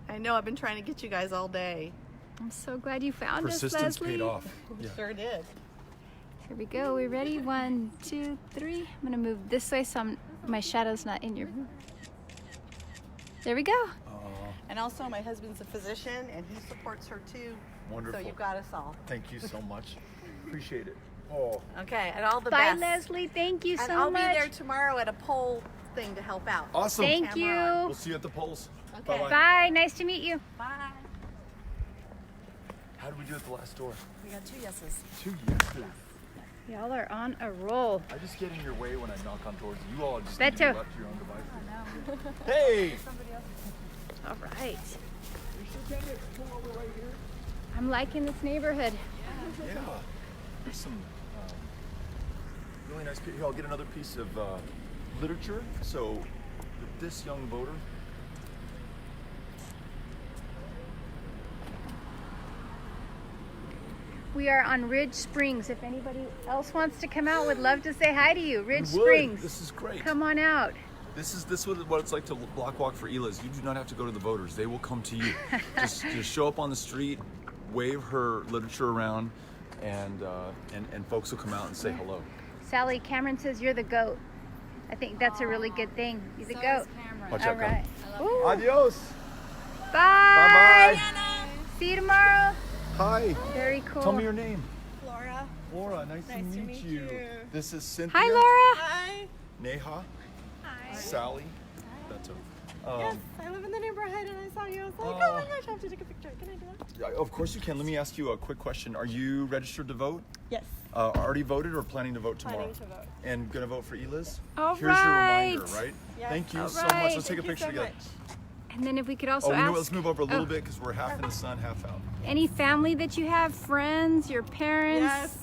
I know, I've been trying to get you guys all day. I'm so glad you found us, Persistence Leslie. paid off. Yeah. Sure did. Here we go. We ready? 1, 2, 3. I'm gonna move this way so my shadow's not in your. There we go. And also, my husband's a physician, and he supports her too. Wonderful. So you've got us all. Thank you so much. Appreciate it. Oh, Okay, and all the Bye, best. Leslie. Thank you And so I'll much. be there tomorrow at a poll thing to help out. awesome. Thank Camera you. We'll see you at the polls. Okay. Bye-bye. Bye. Nice to meet you. Bye. How did we do at the last door? We got 2 yeses. 2 yeses. Y'all are on a roll. I just get in your way when I knock on doors. You all just Beto. need to be left to your own devices. Hey! All right. I'm liking this neighborhood. Yeah. There's some really nice people. Here, I'll get another piece of literature. So, this young voter. We are on Ridge Springs. If anybody else wants to come out, would love to say hi to you. Ridge We would. Springs. This is great. Come on out. This is what it's like to block walk for Eliz. You do not have to go to the voters; they will come to you. just show up on the street, wave her literature around, and folks will come out and say hello. Sally, Cameron says you're the GOAT. I think that's a really good thing. You're the So GOAT. is Cameron. Watch All out, right. Cam. Ooh. Adios. Bye. Bye-bye. See you tomorrow. Hi. Very cool. Tell me your name. Laura. Laura. Nice to meet you. This is Cynthia. Hi, Laura. Hi. Neha. Hi. Sally. Beto. Yes, I live in the neighborhood and I saw you. I was like, oh my gosh, I have to take a picture. Can I do that? Of course you can. Let me ask you a quick question. Are you registered to vote? Yes. Already voted or planning to vote tomorrow? Planning to vote. And gonna vote for Eliz? All Here's your reminder, right. right? Yes. Thank you All so right. much. Let's take a Thank you picture so together. much. And then if we could also Oh, you know ask what? Let's move over a little oh, bit because we're half in the sun, half out. any family that you have, friends, your parents,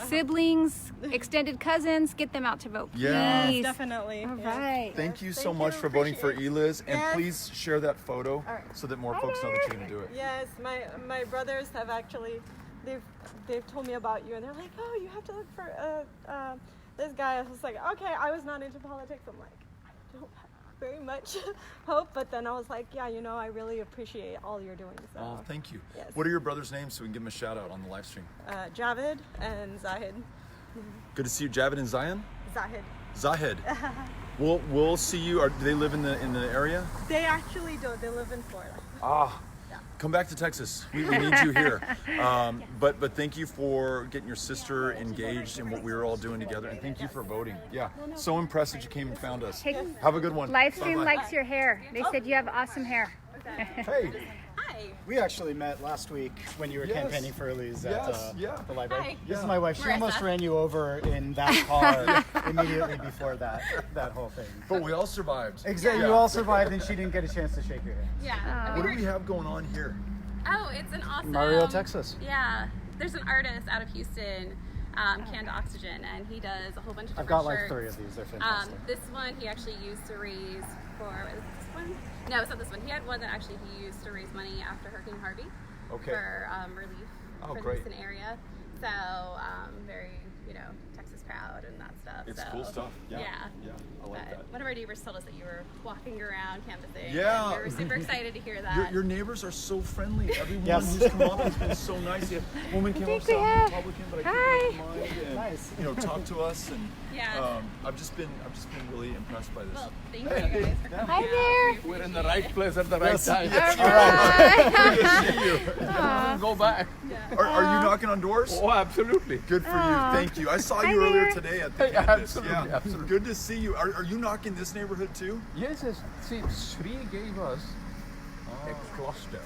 siblings, extended cousins, get them out to vote, please. Yeah. Yes, definitely. All Yes. right. Thank you so Thank much you. for voting for Appreciate Eliz, and Yes. please share that photo right. so that more folks know that you're gonna do it. Yes, my brothers have actually, they've told me about you and they're like, oh, you have to look for this guy. I was like, okay, I was not into politics. I'm like, I don't have very much hope, but then I was like, yeah, you know, I really appreciate all you're doing. So. Oh, thank you. Yes. What are your brothers' names so we can give them a shout out on the live stream? Javid and Zahid. Good to see you, Javid and Zion. Zahid. Zahed. We'll see you. Do they live in the area? They actually don't. They live in Florida. Ah, come back to Texas. We need you here. But thank you for getting your sister engaged in what we were all doing together, and thank you for voting. Yeah, so impressed that you came and found us. Hey, Have a good one. Livestream Bye-bye. likes your hair. They said you have awesome hair. Hey, We actually met last week when you were campaigning for Eliz at the library. Hi. This is my wife. She Marissa. almost ran you over in that car immediately before that whole thing. But we all survived. Exactly. You all survived, and she didn't get a chance to shake your hand. Yeah. What do we have going on here? Oh, it's an awesome. Mario, Texas. Yeah. There's an artist out of Houston, Canned Oxygen, and he does a whole bunch of different I've got like shirts. 3 of these. They're fantastic. This one he actually used to raise for. Is this one? No, it's not this one. He had one that actually he used to raise money after Hurricane Harvey. Okay. For relief for the great. Houston area. So very, Texas crowd and that stuff. It's so, cool stuff. Yeah. Yeah. I like that. One of our neighbors told us that you were walking around canvassing. Yeah. And we were super excited to hear that. Your neighbors are so friendly. Everyone Yes. who's come up has been so nice. Yeah, woman came up, sounded Republican, but I couldn't mind and Nice. talk to us and Yeah. I've just been really impressed by this. Well, thank you guys for coming Hi out. there. We're in the right place at the right time. Good to see you. Go back. Are you knocking on doors? Oh, absolutely. Good for you. Thank you. I saw Hi you earlier there. today at the Yeah, campus. absolutely, absolutely. Good to see you. Are you knocking this neighborhood too? Yes. See, Sri gave us a cluster.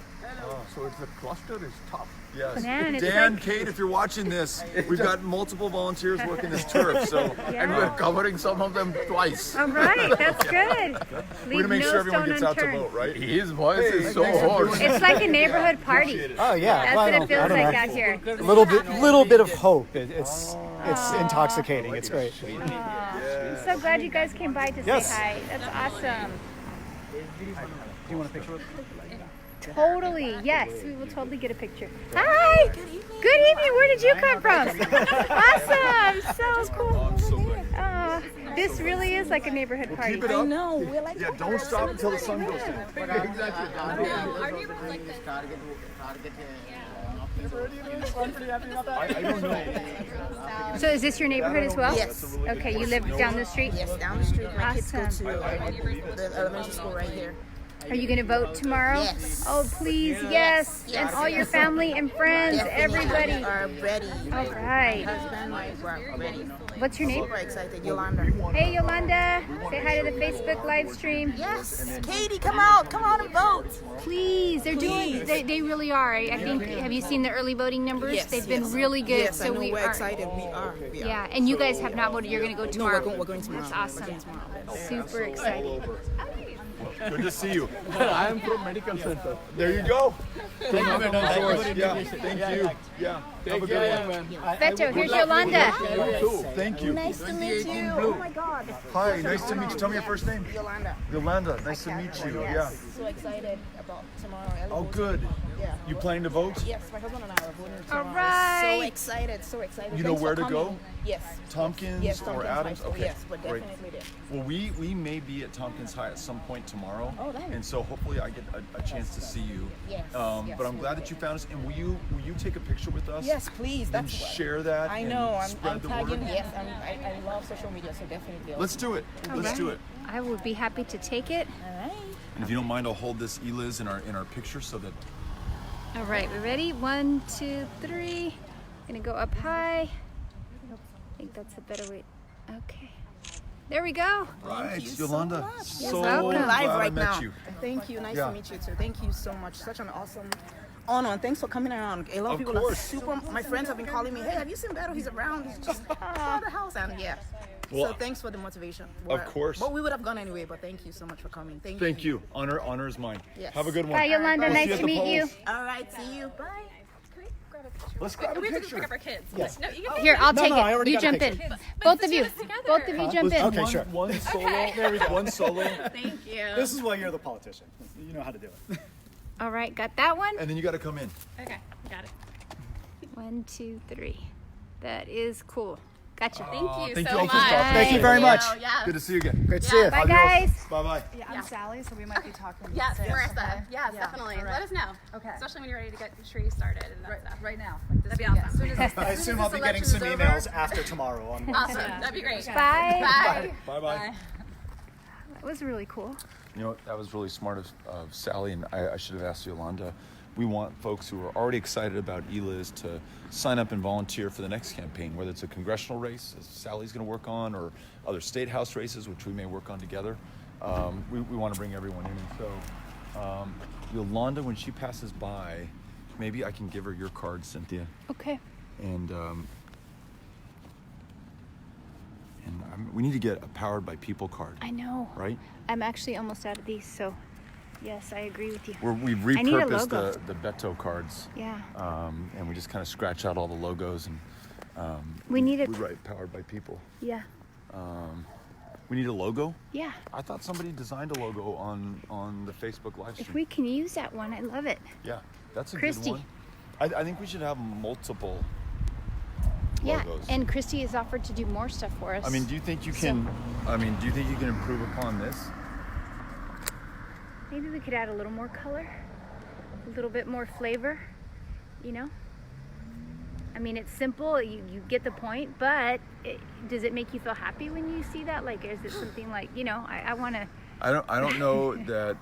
So it's the cluster is tough. Yes. Man, it's Dan, like- Kate, if you're watching this, we've got multiple volunteers working this turf. So And we're covering some of them twice. All right, that's good. we're Leave gonna make no sure everyone stone gets out to unturned. vote, right? His voice is so thanks for hoarse. doing It's like a neighborhood party. Oh yeah. That's well, what I it don't feels know. like out here. Little bit of hope. It's intoxicating. It's great. I'm so glad you guys came by to Yes. say hi. That's awesome. Do you want a picture with me? Totally. Yes, we will totally get a picture. Hi. Good evening. Where did you come from? Awesome. So cool. I'm so glad. This really is like a neighborhood party. Keep it up. No, we're like Yeah, don't stop until the sun goes down. Our neighborhood like this. I don't know. So is this your neighborhood as well? Yes. Okay, you live down the street? Yes, down the street. My kids go Awesome. to the elementary school right here. Are you going to vote tomorrow? Yes. Oh, please, yes. Yes. And all your family and friends, everybody. We are ready. All right. Husband, wife, we're ready. What's your name? Super excited. Yolanda. Hey, Yolanda. Say hi to the Facebook live stream. Yes. Katy, come out. Come out and vote. Please, they're doing. They really are. I think. Have you seen the early voting numbers? Yes, They've been yes. really good. Yes, so I know we we're are excited. We are. Yeah, and you guys have not voted. You're going to go tomorrow. we're going tomorrow. That's awesome. Super exciting. Good to see you. I am from Medical Center. There you go. Thank you, man. Yeah, thank you. Yeah. Have a good one. Beto, here's Yolanda. Thank you. Nice to meet you. Oh my God. Hi, nice to meet you. Tell me your first name. Yolanda. Yolanda, nice to meet you. Yeah. So excited about tomorrow. Oh, good. Yeah. You planning to vote? Yes, my husband and I are voting tomorrow. All right. So excited, so excited. You know Thanks for where to go? coming. Yes. Tompkins Yes, or Tompkins Adams? High School, Okay. yes, but Great. definitely there. Well, we may be at Tompkins High at some point tomorrow. Oh, nice. And so hopefully I get a chance to see you. Yes, yes, But I'm glad that you found us. And will you take a picture with us? Yes, please. And That's what share that. I and know. Spread I'm the tagging. word. Yes, I love social media, so definitely. Let's do it. Let's do it. I would be happy to take it. All right. And if you don't mind, I'll hold this Eliz in our picture so that. All right, we ready? 1, 2, 3. Gonna go up high. I think that's a better way. Okay. There we go. Right, you Yolanda. so So welcome. glad Live I right met now. you. Thank you. Nice Yeah. to meet you too. Thank you so much. Such an awesome honor. And thanks for coming around. A lot of Of people are course. super. My friends have been calling me. Hey, have you seen Beto? He's around. He's just out of the house. And yeah. Well, so thanks for the motivation. Of course. But we would have gone anyway. But thank you so much for coming. Thank you. Honor is mine. Yes. Have a good one. Bye, Yolanda. We'll see Nice you at to the meet you. polls. All right. See you. Bye. Let's grab a We have to just picture. pick up our kids. Yes. No, you can Here, I'll No, take no, I it. already You got a jump in. picture. Both of you. together. Both of you jump in. Okay, sure. One solo. There we go. One solo. Thank you. This is why you're the politician. You know how to do it. All right, got that one? And then you got to come in. Okay, got it. 1, 2, 3. That is cool. Gotcha. Thank you Thank so you all for much. stopping. Thank you very much. Yeah. Good to see you again. Great to see you. Bye, guys. Bye bye. Yeah, I'm Sally, so we might be talking. Yes, soon. Marissa. Yes, Yeah, definitely. all right. Let us know. Okay. Especially when you're ready to get the tree started and that Right, stuff. right now. Like this That'd be weekend. awesome. Soon as this- I soon assume as I'll this be getting election some is emails over. after tomorrow. Awesome. That'd be great. Bye. Bye. Bye bye. That was really cool. You know, that was really smart of Sally, and I should have asked Yolanda. We want folks who are already excited about Eliz to sign up and volunteer for the next campaign, whether it's a congressional race, as Sally's going to work on, or other state house races, which we may work on together. We want to bring everyone in. So Yolanda, when she passes by, maybe I can give her your card, Cynthia. Okay. And we need to get a Powered by People card. I know. Right? I'm actually almost out of these, so yes, I agree with you. We've I need a repurposed logo. the Beto cards. Yeah. And we just kind of scratch out all the logos and We need it. We write Powered by People. Yeah. We need a logo? Yeah. I thought somebody designed a logo on the Facebook live stream. If we can use that one, I love it. Yeah, that's a Christy. good one. I think we should have multiple Yeah, logos. and Christy has offered to do more stuff for us. I mean, do you think you can? Do you think you can improve upon this? Maybe we could add a little more color, a little bit more flavor, you know? I mean, it's simple, you get the point, but does it make you feel happy when you see that? Like, is it something like, you know, I want to... I don't know that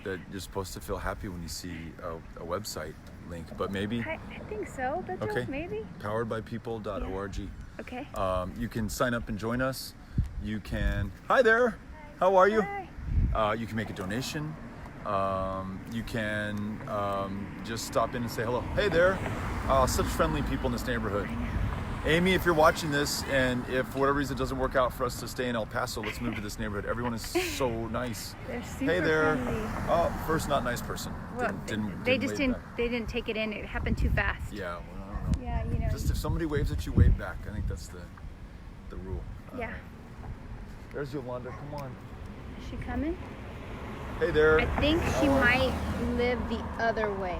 that you're supposed to feel happy when you see a website link, but maybe. I think so, but Okay. maybe. Poweredbypeople.org. Okay. You can sign up and join us. You can. Hi there. How are you? Hi. You can make a donation. You can just stop in and say hello. Hey there. Such friendly people in this neighborhood. Amy, if you're watching this, and if for whatever reason it doesn't work out for us to stay in El Paso, let's move to this neighborhood. Everyone is so nice. They're super Hey there. friendly. Oh, first not nice person. Well, they just didn't take it in. It happened too fast. Yeah, well, I don't know. Yeah, you know. Just if somebody waves at you, wave back. I think that's the rule. Yeah. There's Yolanda. Come on. Is she coming? Hey there. I think she might live the other way.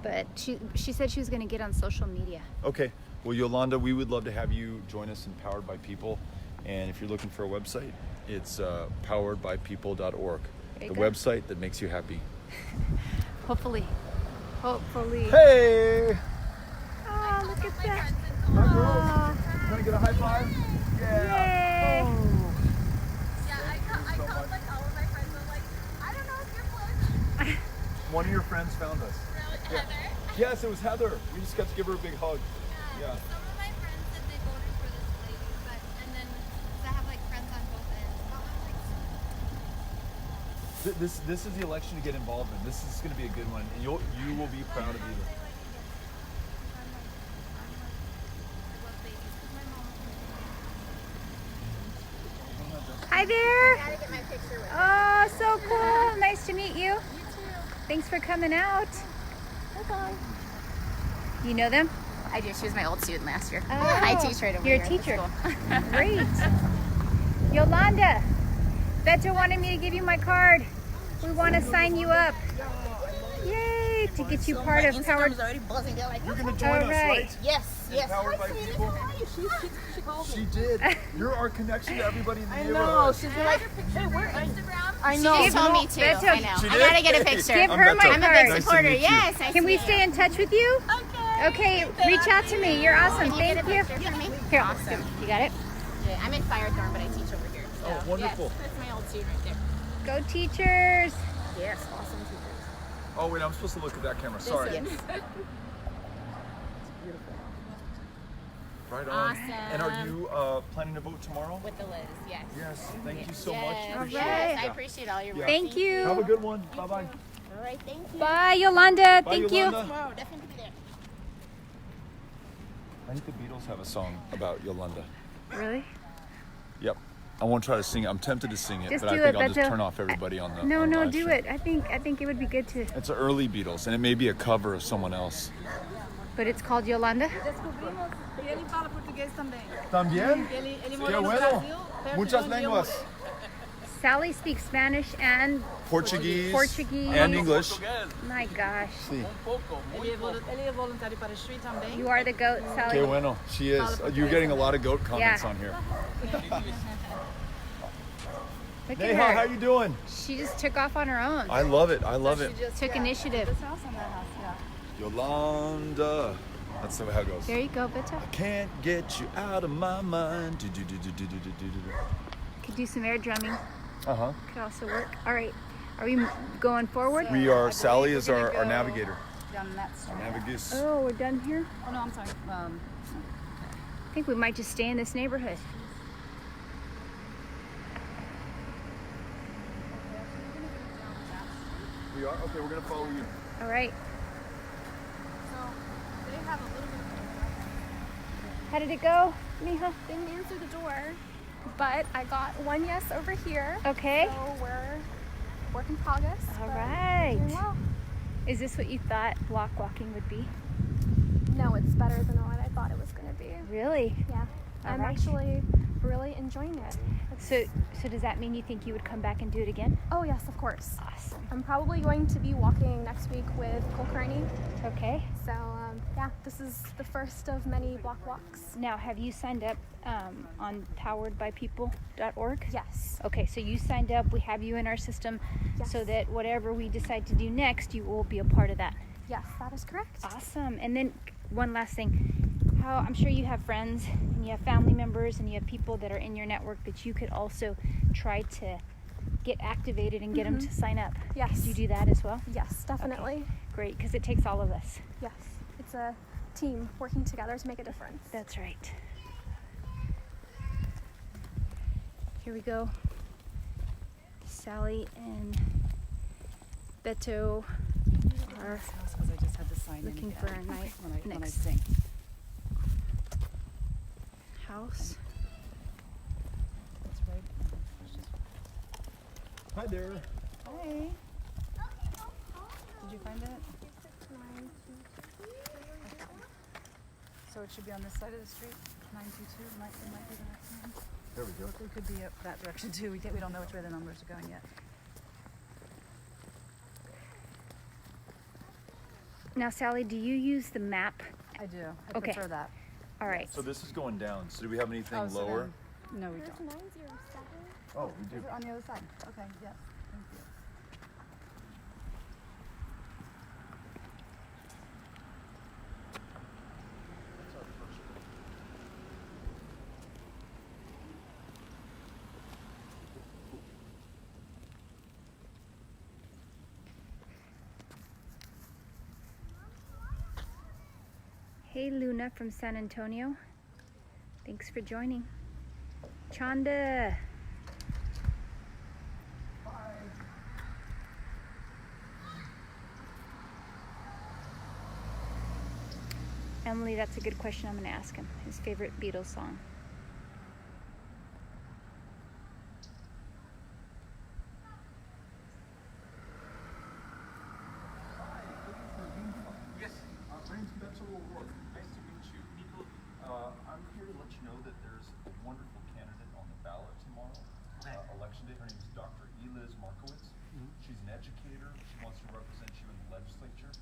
But she said she was going to get on social media. Okay. Well, Yolanda, we would love to have you join us in Powered by People. And if you're looking for a website, it's poweredbypeople.org. The go. website that makes you happy. Hopefully. Hey! Oh, look at that. Hi, girls. Can I get a high five? Yay! Oh. Yeah, I called like all of my friends. I'm like, I don't know if you're close. One of your friends found us. Really, Heather? Yes, it was Heather. We just got to give her a big hug. Yeah. Some of my friends said they voted for this lady, and then 'cause I have like friends on both ends. But I'm like, This is the election to get involved in. This is going to be a good one, and you will be proud of either. Hi there. I gotta get my picture with Oh, so cool. Nice to meet you. Thanks for coming out. Bye-bye. You know them? I do. She was my old student last year. Oh, I teach right over you're here a at the teacher. school. Great. Yolanda, Beto wanted me to give you my card. We want to sign you up. Yay, to get you part of Powered. already buzzing. They're like, You're going to join All us, right. right? yes, yes. Powered by Hi, sweetie. People. How are you? She called me. She did. You're our connection to everybody in the I neighborhood. know. She's I like, have your picture for Instagram. I She know. just told me to. Beto, I know. She I did? gotta get a picture. Give I'm her my Beto. I'm a card. big Nice to supporter. meet you. Yes. Nice Can to we meet stay you. in touch with you? Okay. Okay, reach out to me. You're awesome. Can you Thank get a you. picture for me? Here, Awesome. you got it? Yeah, I'm in Firethorn, but I teach over here. So, Oh, wonderful. Yes, that's my old student right Go teachers. there. Yes, awesome teachers. Oh, wait, I'm supposed to look at that camera. Sorry. Yes. Right on. Awesome. And are you planning to vote tomorrow? With the Liz, yes. Yes. Thank you so Yes. much. Appreciate Yes, it. I appreciate all your work. Thank you. Have a good one. Bye-bye. All right, thank you. Bye, Yolanda. Bye, Thank Yolanda. Tomorrow, definitely be there. I think the Beatles have a song about Yolanda. you. Really? Yep. I won't try to sing it. I'm tempted to sing it, Just but I do think it, I'll just Beto. turn off everybody on the No, on no, live do stream. it. I think it would be good to. It's an early Beatles, and it may be a cover of someone else. But it's called Yolanda. Descobrimos que ele fala português também. También? Ele Qué morou no bueno. Brasil, perto Muchas de onde eu lenguas. morei. Sally speaks Spanish and Portuguese, Portuguese. and English. My gosh. Sí. Ele é voluntário para a Shui também. You are the goat, Sally. Qué bueno. She is. You're getting a lot of goat comments Yeah. on here. Look Hey, at how her. you doing? She just took off on her own. I love it. I love it. Took initiative. This house and that house, yeah. Yolanda. That's how it goes. There you go, Beto. Can't get you out of my mind. Do-do-do-do-do-do-do-do. Could do some air drumming. Uh-huh. Could also work. All right. Are we going forward? We are, Sally is we're our gonna go navigator. Down that street. Navigus. Oh, we're done here? Oh no, I'm sorry. I think we might just stay in this neighborhood. we are? Okay, we're gonna follow you. All right. So they have a little bit of How did it go, Mija? They didn't answer the door, but I got one yes over here. Okay. So we're work in progress. All but right. doing well. Is this what you thought block walking would be? No, it's better than what I thought it was going to be. Really? Yeah. All I'm right. actually really enjoying it. So does that mean you think you would come back and do it again? Oh yes, of course. Awesome. I'm probably going to be walking next week with Cole Kearney. Okay. So yeah, this is the first of many block walks. Now, have you signed up on poweredbypeople.org? Yes. Okay, so you signed up. We have you in our system Yes. so that whatever we decide to do next, you will be a part of that. Yes, that is correct. Awesome. And then one last thing. How I'm sure you have friends and you have family members and you have people that are in your network that you could also try to get activated and get them to sign up. Yes. Could you do that as well? Yes, definitely. Okay. Great, because it takes all of us. Yes. It's a team working together to make a difference. That's right. Here we go. Sally and Beto are Because I just had to sign looking in for again a night when I next sing. house. That's right. Hi there. Hi. Did you find it? So it should be on this side of the street, 922. It might be the next one. There we go. It could be up that direction too. We don't know which way the numbers are going yet. Now, Sally, do you use the map? I do. I Okay. prefer that. All right. So this is going down. So do we have anything So lower? then- no, we There's don't. 907. Oh, we Is do. it on the other side? Okay, yes. Thank you. Hey, Luna from San Antonio. Thanks for joining. Chanda. Emily, that's a good question. I'm going to ask him. His favorite Beatles song. Yes. My name's Beto O'Rourke. Nice to meet you. I'm here to let you know that there's a wonderful candidate on the ballot tomorrow, election day. Her name is Dr. Eliz Markowitz. She's an educator. She wants to represent you in the legislature.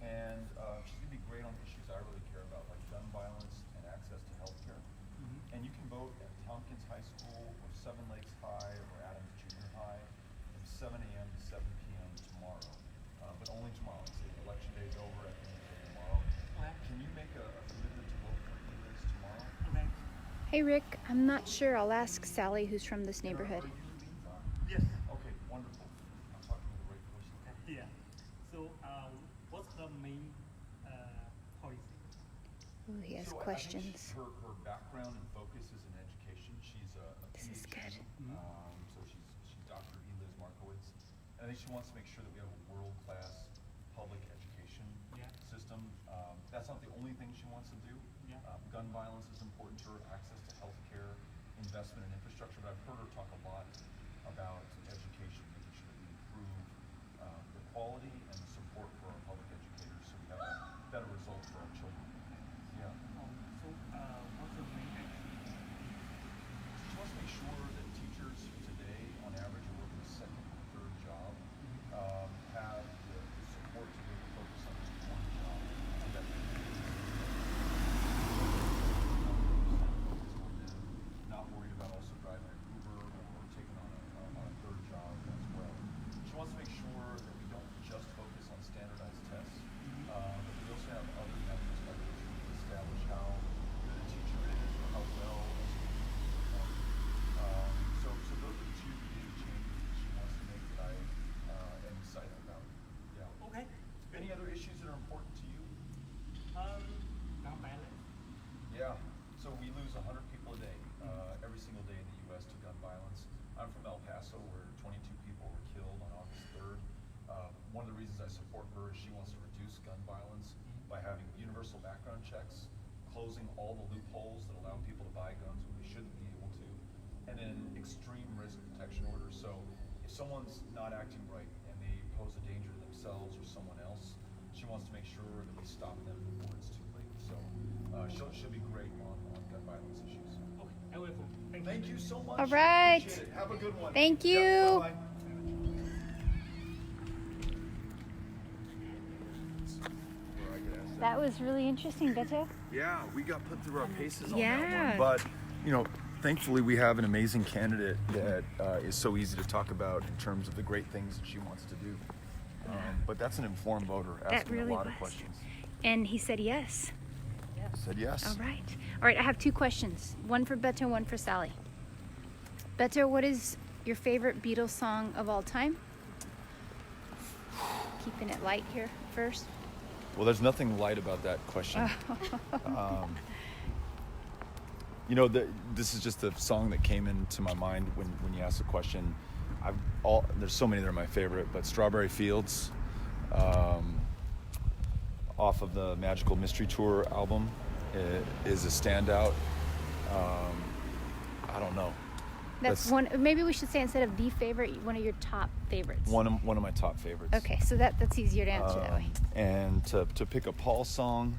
And she's going to be great on issues I really care about, like gun violence and access to health care. And you can vote at Tompkins High School or Seven Lakes High or Adams Junior High from 7 a.m. to 7 p.m. tomorrow. But only tomorrow. So the election day is over at the end of tomorrow. Can you make a commitment to vote for Eliz tomorrow? Hey, Rick. I'm not sure. I'll ask Sally, who's from this neighborhood. Yes. Okay, wonderful. I'm talking to the right person. Yeah. So, what's the main policy? Ooh, he has So I think questions. her background and focus is in education. She's a This is PhD. good. So she's Dr. Eliz Markowitz. And I think she wants to make sure that we have a world-class public education system. That's not the only thing she wants to do. Gun violence is important to her, access to health care, investment in infrastructure. But I've heard her talk a lot about education, making sure that we improve the quality and the support for our public educators so we have a better result for our children. Yeah. So, what's the main action? She wants to make sure that teachers who today, on average, are working a second or third job, have the support to be able to focus on just one job. So that not worried about also driving an Uber or taking on a third job as well. She wants to make sure that we don't just focus she wants to reduce gun violence by having universal background checks, closing all the loopholes that allow people to buy guns when they shouldn't be able to, and then extreme risk protection orders. So if someone's not acting right and they pose a danger to themselves or someone else, she wants to make sure that we stop them before it's too late. So she'll be great on gun violence issues. Okay, I will. Thank you so much. All right. Appreciate it. Have a good one. Thank you. Yeah, bye-bye. That was really interesting, Beto. Yeah, we got put through our paces on Yeah. that one. But, you know, thankfully we have an amazing candidate that is so easy to talk about in terms of the great things that she wants to do. But that's an informed voter asking really a lot of was. questions. And he said yes. Said yes. All right. All right, I have two questions. One for Beto, one for Sally. Beto, what is your favorite Beatles song of all time? Keeping it light here first. Well, there's nothing light about that question. You know, this is just a song that came into my mind when you asked the question. There's so many that are my favorite, but Strawberry Fields, off of the Magical Mystery Tour album, is a standout. I don't know. That's one. Maybe we should say instead of the favorite, one of your top favorites. One of my top favorites. Okay, so that's easier to answer that way. And to pick a Paul song,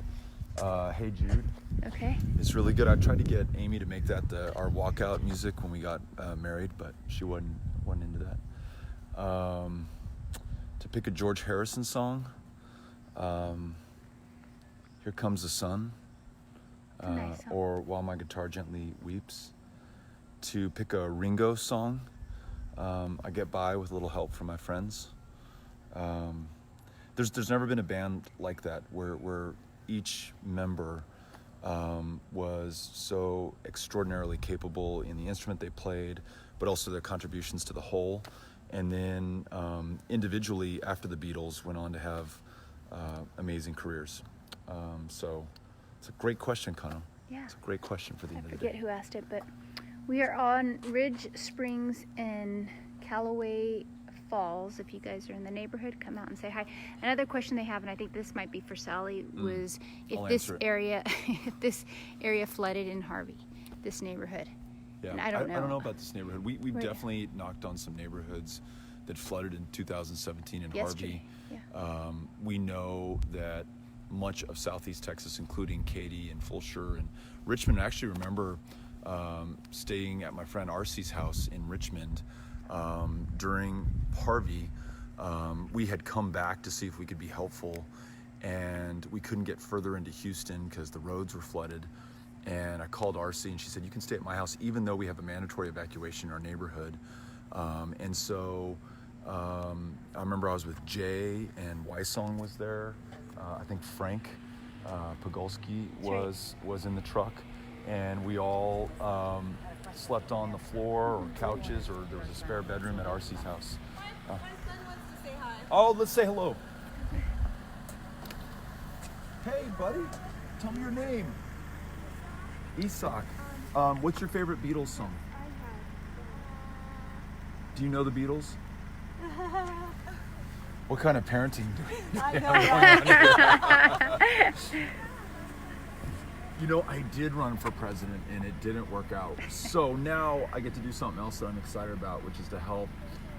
Hey Jude. Okay. It's really good. I tried to get Amy to make that our walkout music when we got married, but she wasn't into that. To pick a George Harrison song, Here Comes the Sun, Nice song. or While My Guitar Gently Weeps. To pick a Ringo song, I Get By with a Little Help from My Friends. There's never been a band like that where each member was so extraordinarily capable in the instrument they played, but also their contributions to the whole. And then individually, after the Beatles, went on to have amazing careers. So it's a great question, Connor. Yeah. It's a great question for the I end of the forget day. who asked it, but we are on Ridge Springs in Callaway Falls. If you guys are in the neighborhood, come out and say hi. Another question they have, and I think this might be for Sally, was if I'll this answer it. area flooded in Harvey, this neighborhood. Yeah, And I don't know. I don't know about this neighborhood. We Right. definitely knocked on some neighborhoods that flooded in 2017 in Yesterday, Harvey. yeah. We know that much of Southeast Texas, including Katy and Fulshire and Richmond. I actually remember staying at my friend RC's house in Richmond during Harvey. We had come back to see if we could be helpful, and we couldn't get further into Houston because the roads were flooded. And I called RC, and she said, you can stay at my house even though we have a mandatory evacuation in our neighborhood. And so I remember I was with Jay, and Wysong was there. I think Frank Pogolski was in the truck, and we all slept on the floor or couches, or there was a spare bedroom at RC's house. My son wants to say hi. Oh, let's say hello. Hey, buddy, tell me your name. Isak. What's your favorite Beatles song? Do you know the Beatles? What kind of parenting do we I know, have? You know, I did run for president and it didn't work out. So now I get to do something else that I'm excited about, which is to help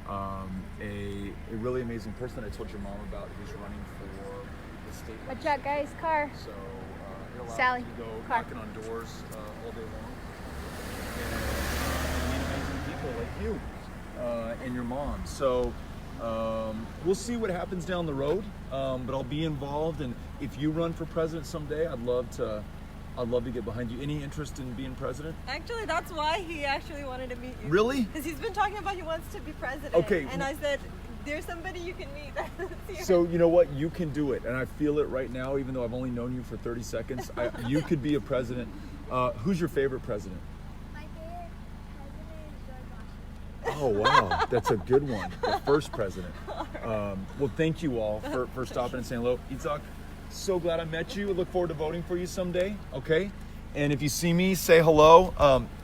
a really amazing person I told your mom about who's running for the state. Watch out, guys, car. So it allows Sally, me to go car. knocking on doors all day long and meet amazing people like you and your mom. So we'll see what happens down the road, but I'll be involved. And if you run for president someday, I'd love to get behind you. Any interest in being president? Actually, that's why he actually wanted to meet you. Really? Because he's been talking about he wants to be president. Okay. And I said, there's somebody you can meet. So you know what? You can do it, and I feel it right now. Even though I've only known you for 30 seconds, you could be a president. Who's your favorite president? My favorite president is George Washington. Oh wow, that's a good one. The first president. Well, thank you all for stopping and saying hello. Itzhak, so glad I met you. I look forward to voting for you someday. Okay, and if you see me, say hello.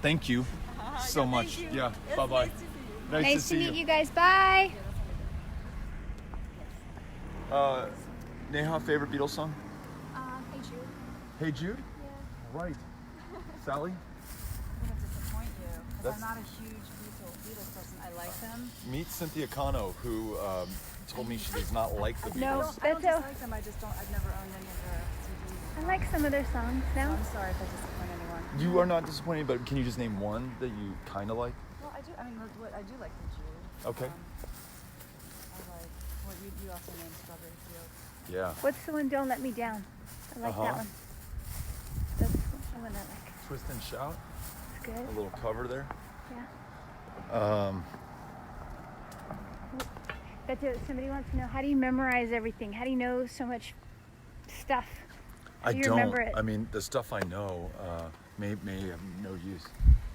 Thank you so much. you. Yeah. It's Bye bye. nice to see you. Nice to meet you guys. Bye. Neha, favorite Beatles song? Hey Jude. Hey Jude? Yeah. Right. Sally? I'm gonna disappoint you because That's- I'm not a huge Beatles person. I like them. Meet Cynthia Cano, who told me she does not like the Beatles. No, I don't Beto. dislike them. I've never owned any of their CDs. I like some of their songs So now. I'm sorry if I disappoint anyone. You are not disappointed, but can you just name one that you kind of like? Well, I do. I mean, I do like the Jude. Okay. I like. Well, you also named Strawberry Fields. Yeah. What's the one, Don't Let Me Down? I like that one. That's the one I like. Twist and Shout. It's good. A little cover there. Yeah. Beto, somebody wants to know, how do you memorize everything? How do you know so much stuff? How do you remember it? I mean, the stuff I know may have no use.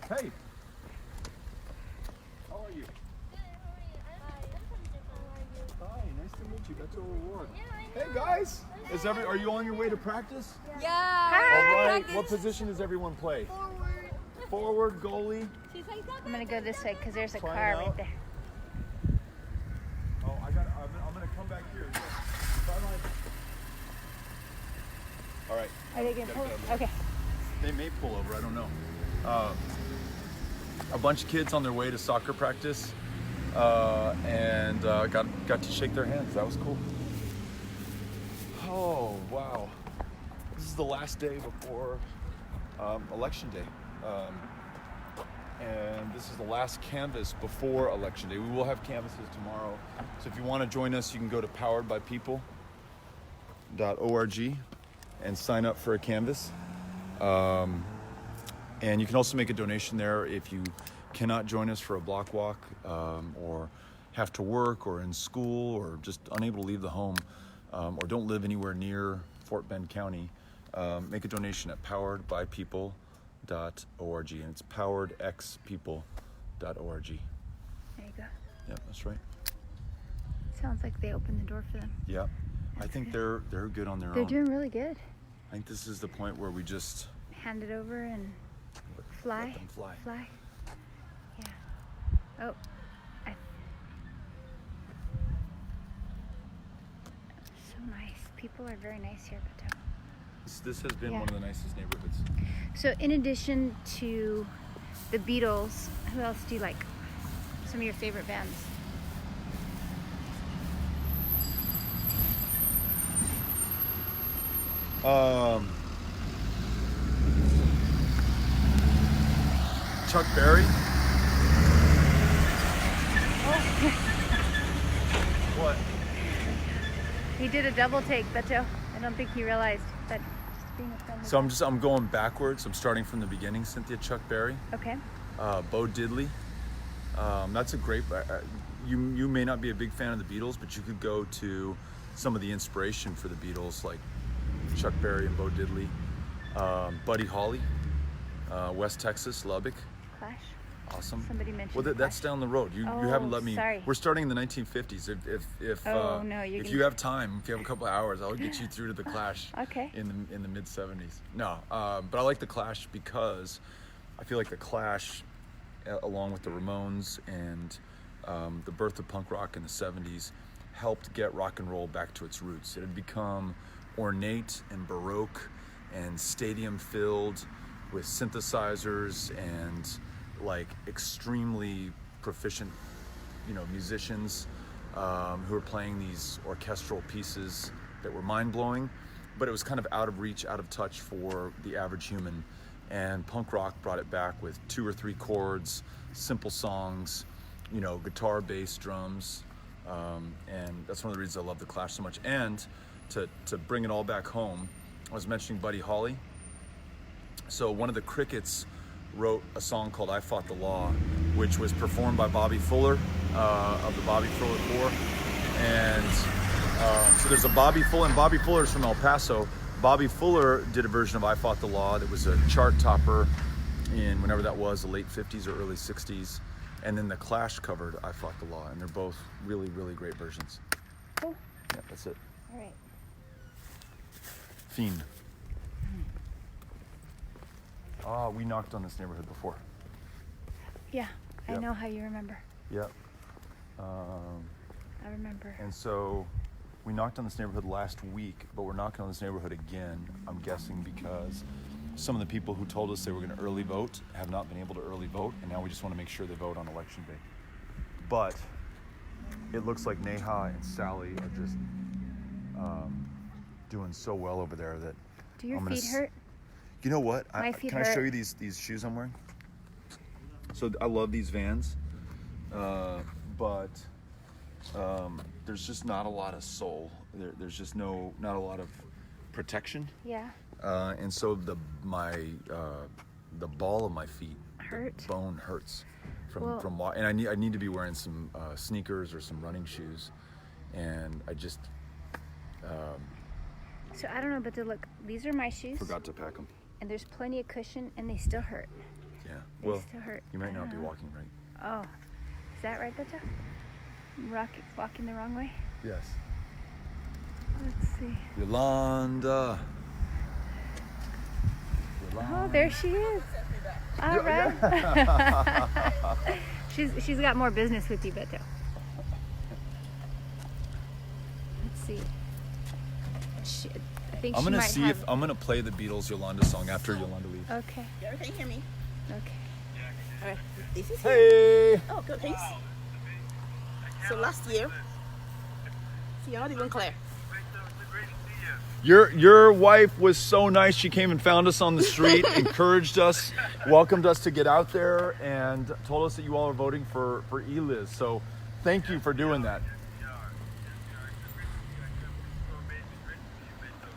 Hey. How are you? Hi, nice to meet you. Beto O'Rourke. Hey guys, are you on your way to practice? Yeah. All right. What position does everyone play? Forward, goalie. I'm gonna go this way because there's a Try it car out. right there. Oh, I'm gonna come back here. Sideline. All right. Are they gonna pull? Okay. They may pull over. I don't know. A bunch of kids on their way to soccer practice, and got to shake their hands. That was cool. Oh wow! This is the last day before election day. And this is the last canvas before election day. We will have canvases tomorrow. So if you want to join us, you can go to poweredbypeople.org and sign up for a canvas. And you can also make a donation there if you cannot join us for a block walk, or have to work, or in school, or just unable to leave the home, or don't live anywhere near Fort Bend County. Make a donation at poweredbypeople.org, and it's poweredxpeople.org. There you go. Yeah, that's right. Sounds like they opened the door for them. Yeah, I think they're good on their They're own. doing really good. I think this is the point where we just Hand it over and fly. let them fly. Fly. Yeah. Oh. So nice. People are very nice here, Beto. This has been Yeah. one of the nicest neighborhoods. So in addition to the Beatles, who else do you like? Some of your favorite bands? Chuck Berry. What? He did a double take, Beto. I don't think he realized, but just being a friend. So I'm going backwards. I'm starting from the beginning. Cynthia, Chuck Berry, Okay. Bo Diddley. That's a great. You may not be a big fan of the Beatles, but you could go to some of the inspiration for the Beatles, like Chuck Berry and Bo Diddley. Buddy Holly, West Texas, Lubbock. Clash. Awesome. Somebody mentioned Well, that's Clash. down the road. You Oh, haven't let me. sorry. We're starting in the 1950s. If Oh, no, you if can- you have time, if you have a couple of hours, I'll get you through to the Clash. Okay. In the mid 70s. No, but I like the Clash because I feel like the Clash, along with the Ramones and the birth of punk rock in the 70s, helped get rock and roll back to its roots. It had become ornate and baroque and stadium filled with synthesizers and like extremely proficient, musicians who were playing these orchestral pieces that were mind-blowing, but it was kind of out of reach, out of touch for the average human. And punk rock brought it back with 2 or 3 chords, simple songs, guitar, bass, drums, and that's one of the reasons I love the Clash so much. And to bring it all back home, I was mentioning Buddy Holly. So one of the Crickets wrote a song called "I Fought the Law," which was performed by Bobby Fuller of the Bobby Fuller Four. And so there's a Bobby Fuller, and Bobby Fuller's from El Paso. Bobby Fuller did a version of "I Fought the Law" that was a chart topper in whenever that was, the late 50s or early 60s. And then the Clash covered "I Fought the Law," and they're both really, really great versions. Cool. Yeah, that's it. All right. Fiend. We knocked on this neighborhood before. Yeah, I Yep. know how you remember. Yep. I remember. And so We knocked on this neighborhood last week, but we're knocking on this neighborhood again, I'm guessing because some of the people who told us they were going to early vote have not been able to early vote, and now we just want to make sure they vote on election day. But it looks like Neha and Sally are just doing so well over there that Do your I'm gonna feet hurt? You know what? My feet can I show hurt. you these shoes I'm wearing? So I love these Vans, but there's just not a lot of sole. There's just not a lot of protection. Yeah. And so the ball of my feet, Hurt. the bone hurts Well- from walking. And I need to be wearing some sneakers or some running shoes, and I just So I don't know, but look, these are my shoes. forgot to pack them. And there's plenty of cushion, and they still hurt. Yeah. They Well, still hurt. you might I not don't be know. walking right. Oh, is that right, Beto? Walking the wrong way? Yes. Let's see. Yolanda. Oh, there she is. All right. She's got more business with you, Beto. Let's see. I think I'm she gonna might see have... if I'm gonna play the Beatles Yolanda song after Yolanda leaves. Okay. Can you hear me? Okay. All right. This is Hey. Oh, good. Thanks. So last year, so you're not even Claire. Your wife was so nice. She came and found us on the street, encouraged us, welcomed us to get out there, and told us that you all are voting for Eliz. So thank you for doing that.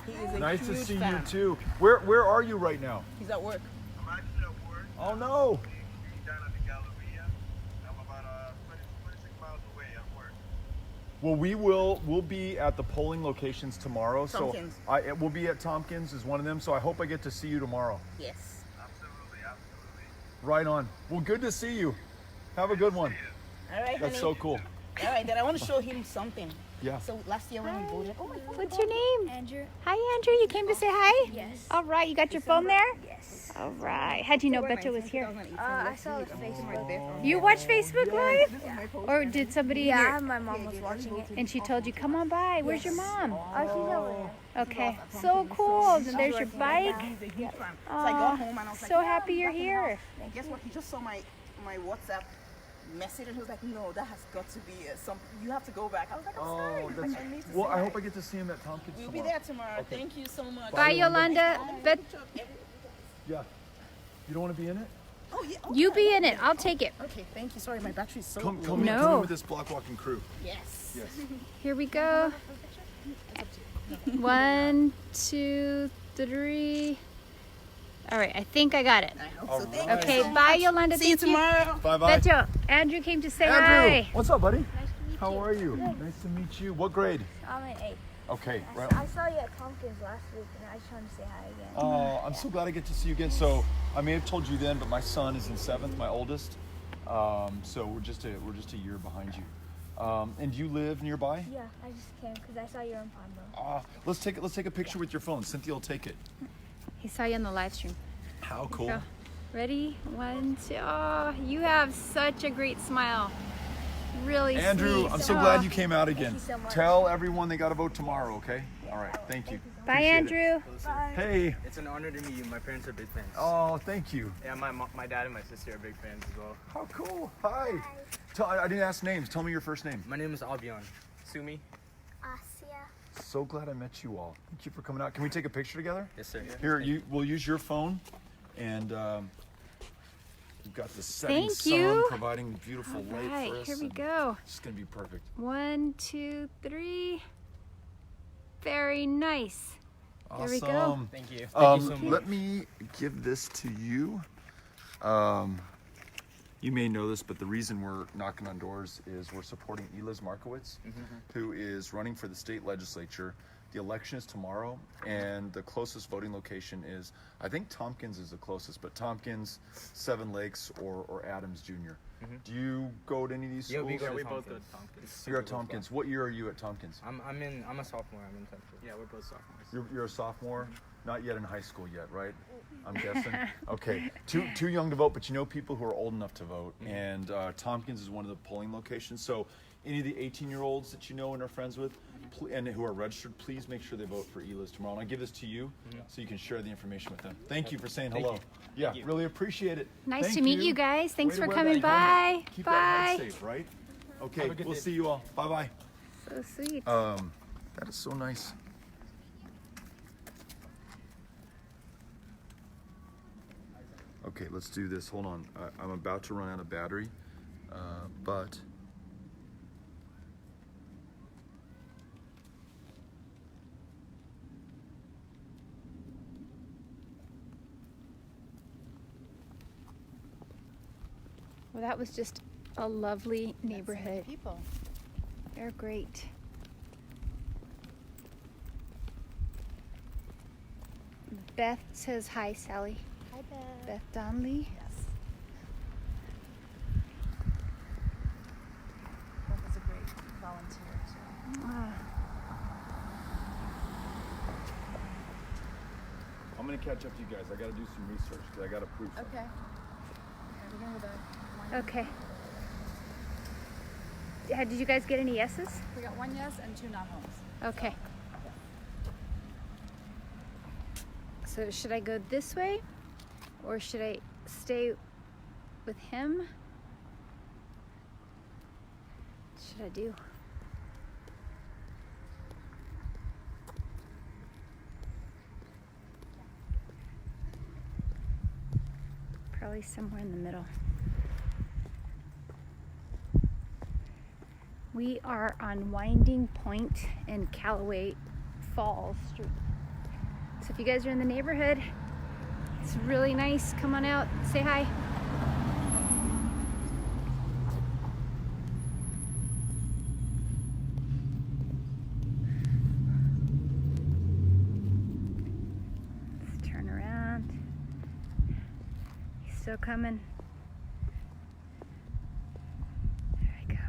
He is a Nice to huge see fan. you too. Where are you right now? He's at work. I'm actually at work. Oh no. Down at the Galleria. I'm about 26 miles away at work. Well, we'll be at the polling locations tomorrow. Tompkins. So we'll be at Tompkins is one of them. So I hope I get to see you tomorrow. Yes. Absolutely. Right on. Well, good to see you. Have a good one. All right, That's honey. so cool. All right, then I want to show him something. Yeah. So last year when we voted, oh my God. What's your name? Andrew. Hi, Andrew. You came to say hi? Yes. All right. You got your phone there? Yes. All right. How'd you know Beto was here? I saw it on Facebook. You watched Facebook Live? Or did somebody? Yeah, my mom was watching it. And she told you, come on by. Where's your mom? Oh, she's over there. Okay. So cool. And there's your bike. He's a huge fan. So I got home and I was like, So yeah, happy you're back in the here. house. And guess what? He just saw my WhatsApp message and he was like, no, that has got to be some. You have to go back. I was like, I'm sorry. that's, I need to well, see I her. hope I get to see him at Tompkins We'll tomorrow. be there tomorrow. Okay. Thank you so much. Bye, Yolanda. Yeah. You don't want to be in it? Oh, yeah. Oh, You yeah, be yeah. in it. I'll take it. Okay, thank you. Sorry, my battery's so Come low. in No. with this block walking crew. Yes. Yes. Here we go. 1, 2, 3. All right, I think I got it. I hope All so. Thank right. you Okay, so bye, much. Yolanda. See you Thank tomorrow. Bye-bye. Beto, Andrew came to say Andrew, hi. what's up, buddy? Nice to meet you. How are you? Nice to meet you. What grade? I'm in 8th. Okay, right. I saw you at Tompkins last week, and I just wanted to say hi again. Oh, I'm so glad I get to see you again. So I may have told you then, but my son is in 7th, my oldest. So we're just a year behind you. And do you live nearby? Yeah, I just came because I saw you on Pondo. Let's take a picture with your phone. Cynthia will take it. He saw you on the live stream. How cool. Go. Ready? 1, 2. Oh, you have such a great smile. Really Andrew, sweet. I'm so Oh. glad you came out again. you so much. Tell everyone they got to vote tomorrow, okay? All right, thank you. Bye, Appreciate it. Andrew. Hey. It's an honor to meet you. My parents are big fans. Oh, thank you. Yeah, my dad and my sister are big fans as well. How cool. Hi. I didn't ask names. Tell me your first name. My name is Albion. Sumi. Asia. So glad I met you all. Thank you for coming out. Can we take a picture together? Yes, sir. Here, we'll use your phone, and we've got the setting Thank sun you. providing beautiful All light right, for us. here we and go. It's gonna be perfect. 1, 2, 3. Very nice. Awesome. There we go. Thank you. Thank you so much. Let me give this to you. You may know this, but the reason we're knocking on doors is we're supporting Eliz Markowitz, who is running for the state legislature. The election is tomorrow, and the closest voting location is, I think Tompkins is the closest, but Tompkins, Seven Lakes, or Adams Jr. Do you go to any of these schools? we both go to Tompkins. You're at Tompkins. What year are you at Tompkins? I'm a sophomore. I'm in 10th grade. Yeah, we're both sophomores. You're a sophomore? Not yet in high school yet, right? I'm guessing. Okay, too young to vote, but you know people who are old enough to vote. And Tompkins is one of the polling locations. So any of the 18-year-olds that you know and are friends with, and who are registered, please make sure they vote for Eliz tomorrow. And I give this to you so you can share the information with them. Thank you for saying hello. Yeah, really appreciate it. Nice Thank to meet you guys. Thanks Way to for wear coming that by. helmet. Keep Bye. that head safe, right? Okay, Have a good we'll day. see you all. Bye-bye. So sweet. That is so nice. Okay, let's do this. Hold on. I'm about to run out of battery, but Well, that was just a lovely neighborhood. People. They're great. Beth says hi, Sally. Hi, Beth. Beth Donnelly. Yes. Beth is a great volunteer too. I'm gonna catch up to you guys. I gotta do some research because I gotta prove something. Okay. We're going with a Okay. Did you guys get any yeses? We got 1 yes and 2 not homes. Okay. So should I go this way or should I stay with him? What should I do? Probably somewhere in the middle. We are on Winding Point in Callaway Falls Street. So if you guys are in the neighborhood, it's really nice. Come on out, say hi. Let's turn around. He's still coming. There we go.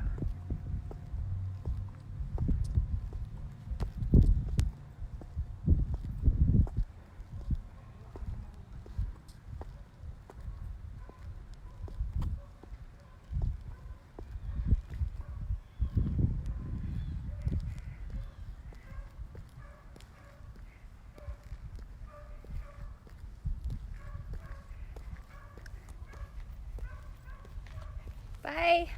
Bye.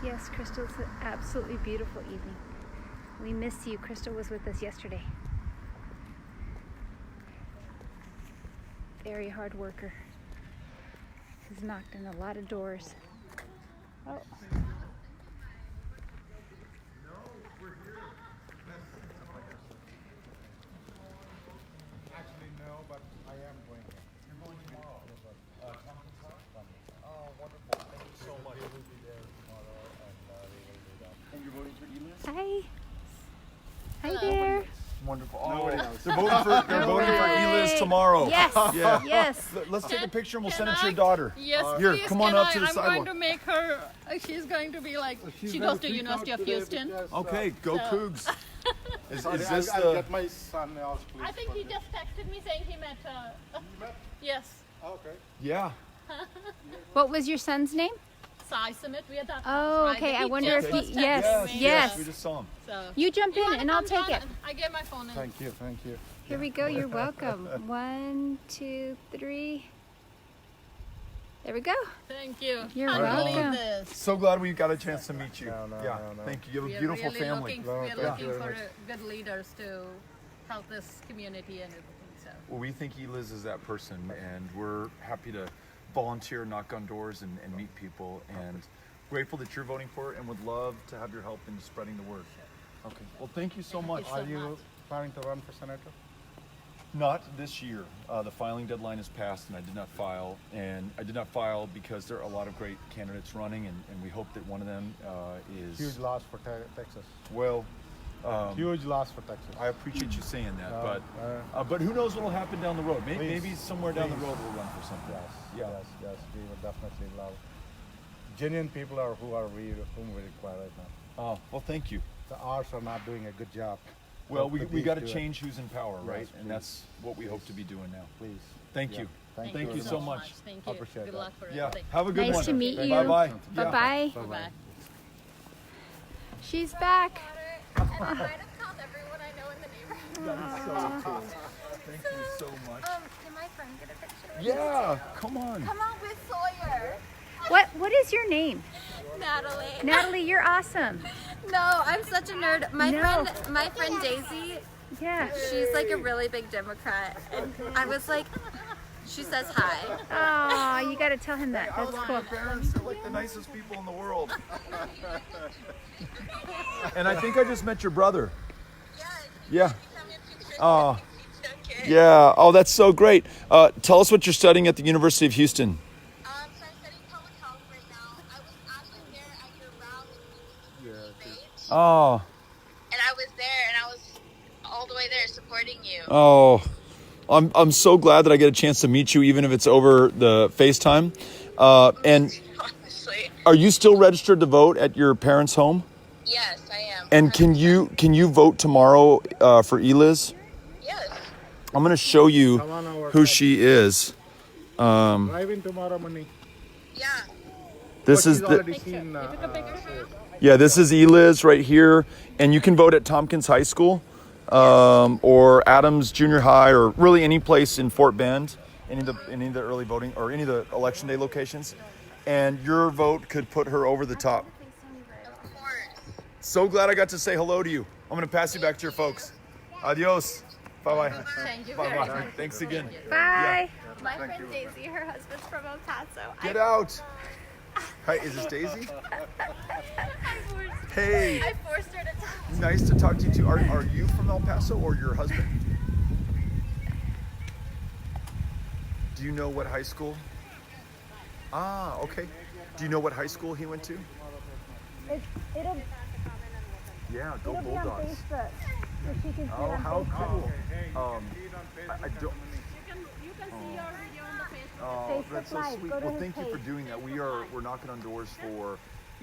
Yes, Crystal, it's an absolutely beautiful evening. We miss you. Crystal was with us yesterday. Very hard worker. Has knocked on a lot of doors. Oh. Actually, no, but I am going. You're going tomorrow? Oh, wonderful. Thank you so much. We will be there tomorrow and we will do that. And you're voting for Eliz? Hi. Hi there. Wonderful. Nobody Oh, knows. they're voting for Eliz tomorrow. Yes. Yeah. Yes. Let's take a picture and we'll send it to your daughter. Yes, Here, please. come on up to the I'm sidewalk. going to make her. She's going to be like. She goes to University of Houston. Okay, go So- Cougs. Is this I'll the? get my son else, please. I think he just texted me saying he met. Yes. Okay. Yeah. What was your son's name? Sai Summit. We are that. Oh, right? okay. He I wonder just if was he. texting Yes. me. Yes. We just saw him. So. You jump You in wanna and I'll come take down? it. I gave my phone in. Thank you, thank you. Here we go. You're welcome. 1, 2, 3. There we go. Thank you. You're Can't believe welcome. this. So glad we got a chance to meet you. No, Yeah, no. thank you. You have We a are beautiful really family. Looking, No, we are thank looking you very for much. good leaders to help this community and everything. So. Well, we think Eliz is that person, and we're happy to volunteer, knock on doors, and meet people. And grateful that you're voting for it, and would love to have your help in spreading the word. Okay. Well, thank you so much. Are you planning to run for senator? Not this year. The filing deadline is passed, and I did not file. And I did not file because there are a lot of great candidates running, and we hope that one of them is. Huge loss for Texas. Well, Huge loss for Texas. I appreciate you saying that, No, but who knows what will happen down the road? Maybe, Please, maybe somewhere down the please. road we'll run for something. Yes, yes, we would definitely love. Genuine people are whom we require right now. Oh, well, thank you. The arts are not doing a good job. Well, Hope we that these got to do it. change who's in power, right? Yes, And please. that's what we hope to be doing now. Please. Thank Yeah. you. Thank Thank you you very so much. much. Thank I you. appreciate Good that. luck for Yeah. everything. Have a good one. Nice to meet you. Bye-bye. Bye-bye. Bye-bye. She's back. And I might have called everyone I know in the neighborhood. That is so cool. Thank you so much. Can my friend get a picture with you Yeah, too? come on. Come on with Sawyer. What is your name? Natalie. Natalie, you're awesome. No, I'm such a nerd. My friend Daisy, Yeah. she's like a really big Democrat. And I was like, she says hi. Oh, you got to tell him that. That's cool. My parents are like the nicest people in the world. And I think I just met your brother. Yeah. Oh. Yeah. Oh, that's so great. Tell us what you're studying at the University of Houston. So I'm studying public health right now. I was actually there at your round debate. Oh. And I was there and I was all the way there supporting you. Oh. I'm so glad that I get a chance to meet you, even if it's over the FaceTime. And Honestly. are you still registered to vote at your parents' home? Yes, I am. And can you vote tomorrow for Eliz? Yes. I'm gonna show you who she is. Drive in tomorrow morning. Yeah. This But is she's the already seen, yeah. This is Eliz right here, and you can vote at Tompkins High School, or Adams Junior High, or really any place in Fort Bend, any of the early voting or any of the election day locations, and your vote could put her over the top. Of course. So glad I got to say hello to you. I'm gonna pass you back to your folks. Adios. Bye bye. Thank you Bye very bye. much. Thanks again. Bye. My friend Daisy, her husband's from El Paso. Get out. Hi, is this Daisy? Hey. I forced her to talk. Nice to talk to you too. Are you from El Paso or your husband? Do you know what high school? Ah, okay. Do you know what high school he went to? It'll Yeah, go be on Bulldogs. Facebook. So she can see it Oh, on how Facebook. cool. I don't. You can see your video on the Facebook. Oh, Facebook that's so Live. sweet. Go to Well, his thank you for page. doing that. We're knocking on doors for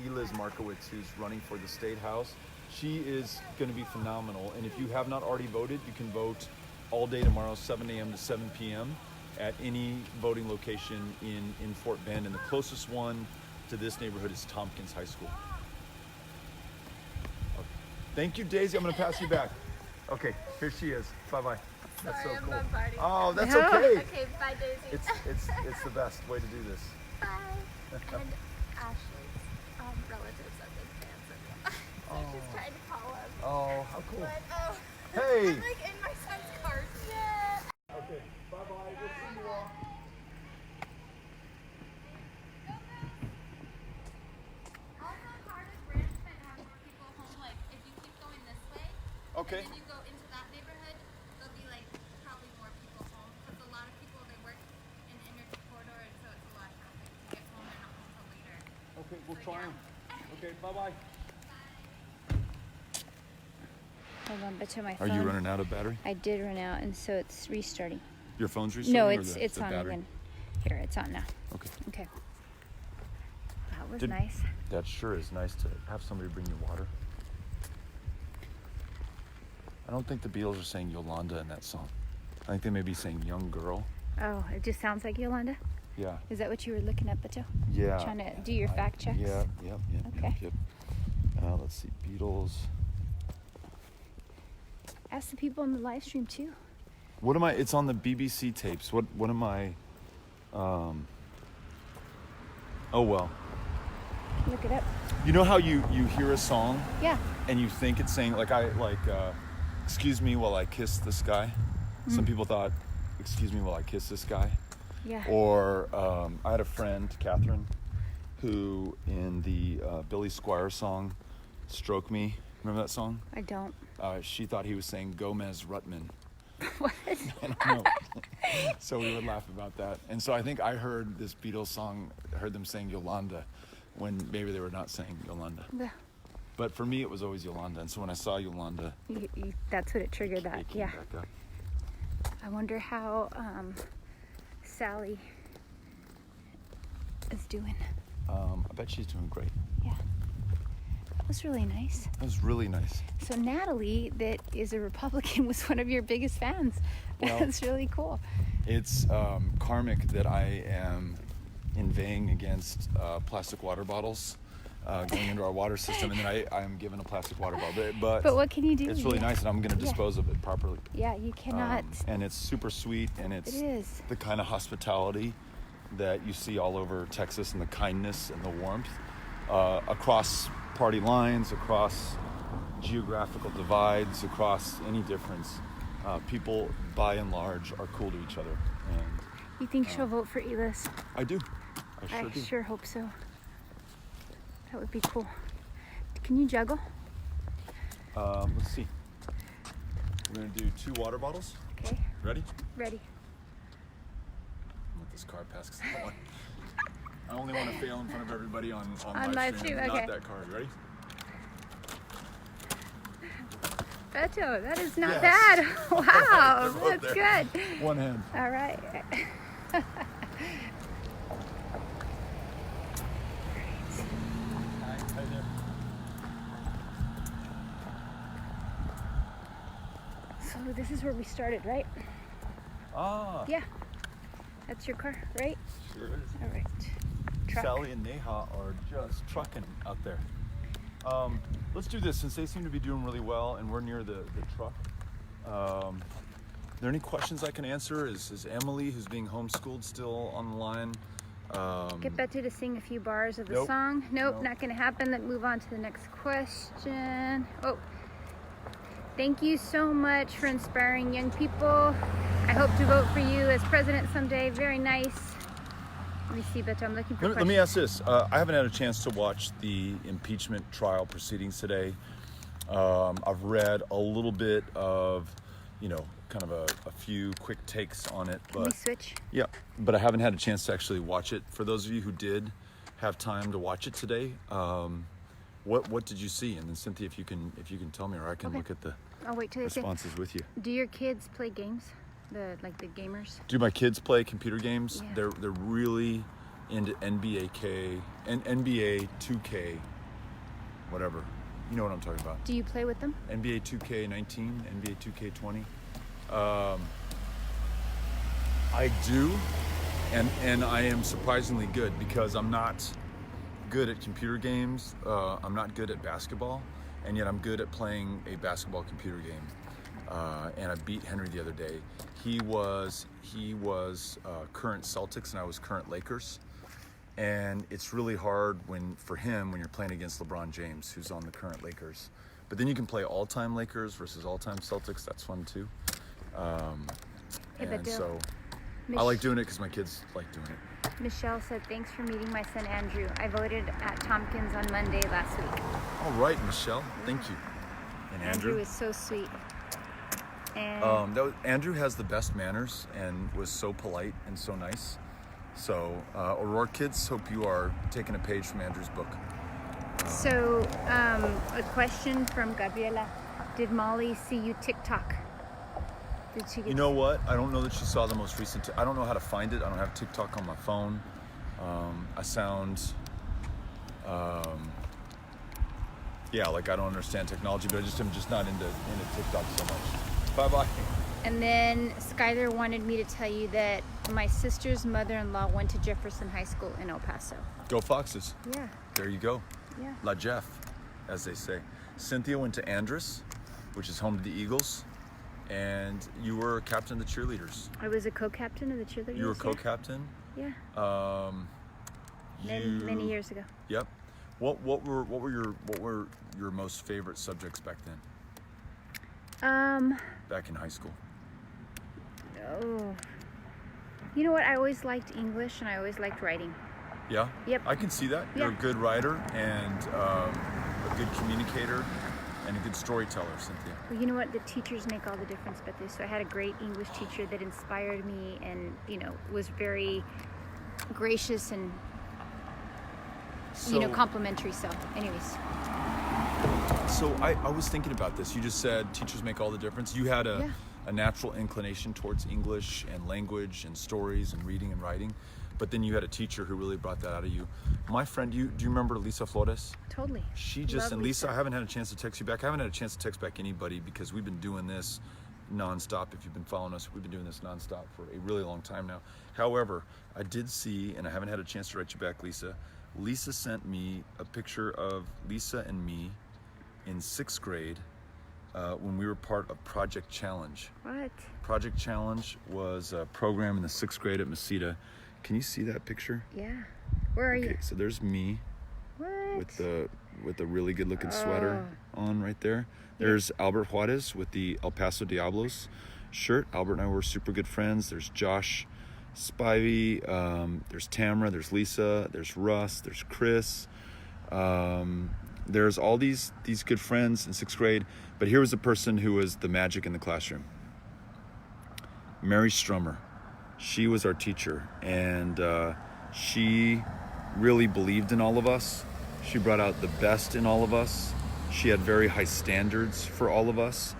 Eliz Markowitz, who's running for the State House. She is going to be phenomenal. And if you have not already voted, you can vote all day tomorrow, 7 a.m. to 7 p.m. at any voting location in Fort Bend. And the closest one to this neighborhood is Tompkins High School. Okay. Thank you, Daisy. I'm going to pass you back. Okay, here she is. Bye-bye. That's so Sorry, I'm cool. bombarding. Oh, that's No. okay. Okay, bye Daisy. It's the best way to do this. Bye. And Ashley's relatives are big fans of you. So she's trying to call us. Oh, how cool. But, Hey. I'm like in my son's car. Yeah. Okay, bye-bye. We'll see you all. Also, Carter's branch might have more people home. Like, if you keep going this way, Okay. and then you go into that neighborhood, there'll be like probably more people home because a lot of people they work in the energy corridor, and so it's a lot of traffic to get home. They're not home till later. Okay, we'll try them. Okay, bye-bye. Hold on, Beto, my Are phone. you running out of battery? I did run out, and so it's restarting. Your phone's restarting? No, or it's the on battery? again. Here, it's on now. Okay. Okay. That was Did- nice. That sure is nice to have somebody bring you water. I don't think the Beatles are saying Yolanda in that song. I think they may be saying young girl. Oh, it just sounds like Yolanda. Yeah. Is that what you were looking at, Beto? Yeah. Trying to do your fact checks. Yeah, yep. Okay. Let's see, Beatles. Ask the people in the live stream too. What am I? It's on the BBC tapes. What am I? Oh well. Look it up. You know how you hear a song Yeah. and you think it's saying excuse me while I kiss this guy. Some people thought, excuse me while I kiss this guy. Yeah. Or I had a friend, Catherine, who in the Billy Squire song, Stroke Me, remember that song? I don't. She thought he was saying Gomez Rutman. What? I don't know. So we would laugh about that. And so I think I heard this Beatles song, heard them saying Yolanda, when maybe they were not saying Yolanda. Yeah. But for me, it was always Yolanda. And so when I saw Yolanda, that's what it triggered that. it came Yeah. back up. I wonder how Sally is doing. I bet she's doing great. Yeah. That was really nice. That was really nice. So Natalie, that is a Republican, was one of your biggest fans. Well, That's really cool. It's karmic that I am inveighing against plastic water bottles going into our water system, and then I am given a plastic water bottle. But what can you do? It's really nice, and I'm going to dispose of it properly. Yeah, you cannot. And it's super sweet, and It is. the kind of hospitality that you see all over Texas, and the kindness and the warmth across party lines, across geographical divides, across any difference. People, by and large, are cool to each other. And You think she'll vote for Eliz? I do. I do. Sure hope so. That would be cool. Can you juggle? Let's see. We're going to do 2 water bottles. Okay. Ready? Ready. Let this car pass because I only want to fail in front of everybody on On live stream. okay. Not that card. Ready? Beto, that is not Yes. bad. Wow, They're both that's there. good. One hand. All right. So this is where we started, right? Ah. Yeah. That's your car, right? Sure is. All right. Truck. Sally and Neha are just trucking out there. Let's do this since they seem to be doing really well and we're near the truck. Are there any questions I can answer? Is Emily, who's being homeschooled, still on the line? Get Beto to sing a few bars of the Nope. song. Nope, Nope. not going to happen. Let's move on to the next question. Oh, thank you so much for inspiring young people. I hope to vote for you as president someday. Very nice. Let me see, Beto. I'm looking for Let me ask this. I haven't had a chance to watch the impeachment trial proceedings today. I've read a little bit of, kind of a few quick takes on it. Can we switch? Yeah, but I haven't had a chance to actually watch it. For those of you who did have time to watch it today, what did you see? And then Cynthia, if you can tell me, or I can look at the I'll wait till they say. responses with you. Do your kids play games? The gamers? Do my kids play computer games? Yeah. They're really into NBA 2K, whatever. You know what I'm talking about. Do you play with them? NBA 2K19, NBA 2K20. I do, and I am surprisingly good because I'm not good at computer games. I'm not good at basketball, and yet I'm good at playing a basketball computer game. And I beat Henry the other day. He was current Celtics and I was current Lakers. And it's really hard for him when you're playing against LeBron James, who's on the current Lakers. But then you can play all-time Lakers versus all-time Celtics. That's fun too. And so I like doing it because my kids like doing it. Michelle said, thanks for meeting my son Andrew. I voted at Tompkins on Monday last week. All right, Michelle. Thank you. And Andrew is so sweet. And Andrew has the best manners and was so polite and so nice. So, O'Rourke kids, hope you are taking a page from Andrew's book. So, a question from Gabriela. Did Molly see you TikTok? Did she get You know what? I don't know that she saw the most recent. I don't know how to find it. I don't have TikTok on my phone. I sound, like I don't understand technology, but I'm just not into TikTok so much. Bye-bye. And then Skylar wanted me to tell you that my sister's mother-in-law went to Jefferson High School in El Paso. Go Foxes. Yeah. There you go. Yeah. La Jeff, as they say. Cynthia went to Andrus, which is home to the Eagles, and you were captain of the cheerleaders. I was a co-captain of the cheerleaders. You were co-captain? Yeah. Many years ago. Yep. What were your most favorite subjects back then? Back in high school. Oh. You know what? I always liked English and I always liked writing. Yeah? Yep. I can see that. You're a good writer and a good communicator and a good storyteller, Cynthia. Well, you know what? The teachers make all the difference, Beto. So I had a great English teacher that inspired me and, was very gracious and, complimentary. So, anyways. So I was thinking about this. You just said teachers make all the difference. You had a natural inclination towards English and language and stories and reading and writing, but then you had a teacher who really brought that out of you. My friend, do you remember Lisa Flores? Totally. She just, and Lisa, I haven't had a chance to text you back. I haven't had a chance to text back anybody because we've been doing this nonstop. If you've been following us, we've been doing this nonstop for a really long time now. However, I did see, and I haven't had a chance to write you back, Lisa. Lisa sent me a picture of Lisa and me in 6th grade when we were part of Project Challenge. What? Project Challenge was a program in the 6th grade at Mesita. Can you see that picture? Yeah. Where are you? Okay, so there's me. What? With the really good looking sweater on right there. There's Albert Juarez with the El Paso Diablos shirt. Albert and I were super good friends. There's Josh Spivey, there's Tamara, there's Lisa, there's Russ, there's Chris. There's all these good friends in 6th grade, but here was a person who was the magic in the classroom. Mary Strummer. She was our teacher, and she really believed in all of us. She brought out the best in all of us. She had very high standards for all of us,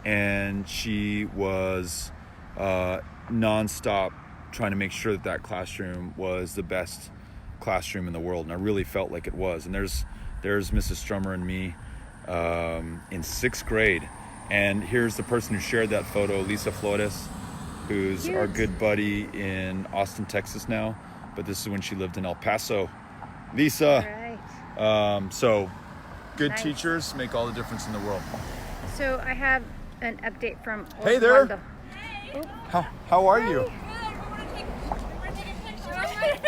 and she was nonstop trying to make sure that classroom was the best classroom in the world, and I really felt like it was. And there's Mrs. Strummer and me in 6th grade, and here's the person who shared that photo, Lisa Flores, who's our good buddy in Austin, Texas now, but this is when she lived in El Paso. Lisa. Right. So good teachers make all the difference in the world. So I have an update from Hey there. Osvaldo. How are you?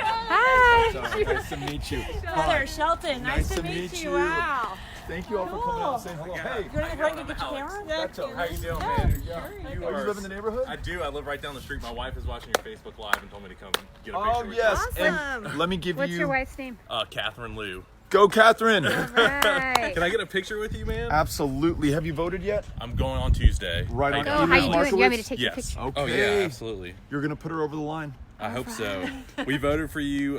Hi. Nice to meet you. Brother Shelton, nice to meet you. Wow. Thank you all for coming out and saying hello. Hey, You want to run to get your camera? Beto, How you doing, man? you live in the neighborhood? I do. I live right down the street. My wife is watching your Facebook Live and told me to come get a picture Oh with yes, you. and let me give What's you. your wife's name? Catherine Liu. Go, Catherine. Right. Can I get a picture with you, man? Absolutely. Have you voted yet? I'm going on Tuesday. Right on. Oh, how you doing? You want me to take your Yes. picture? Okay. Oh yeah, absolutely. You're gonna put her over the line. I hope so. We voted for you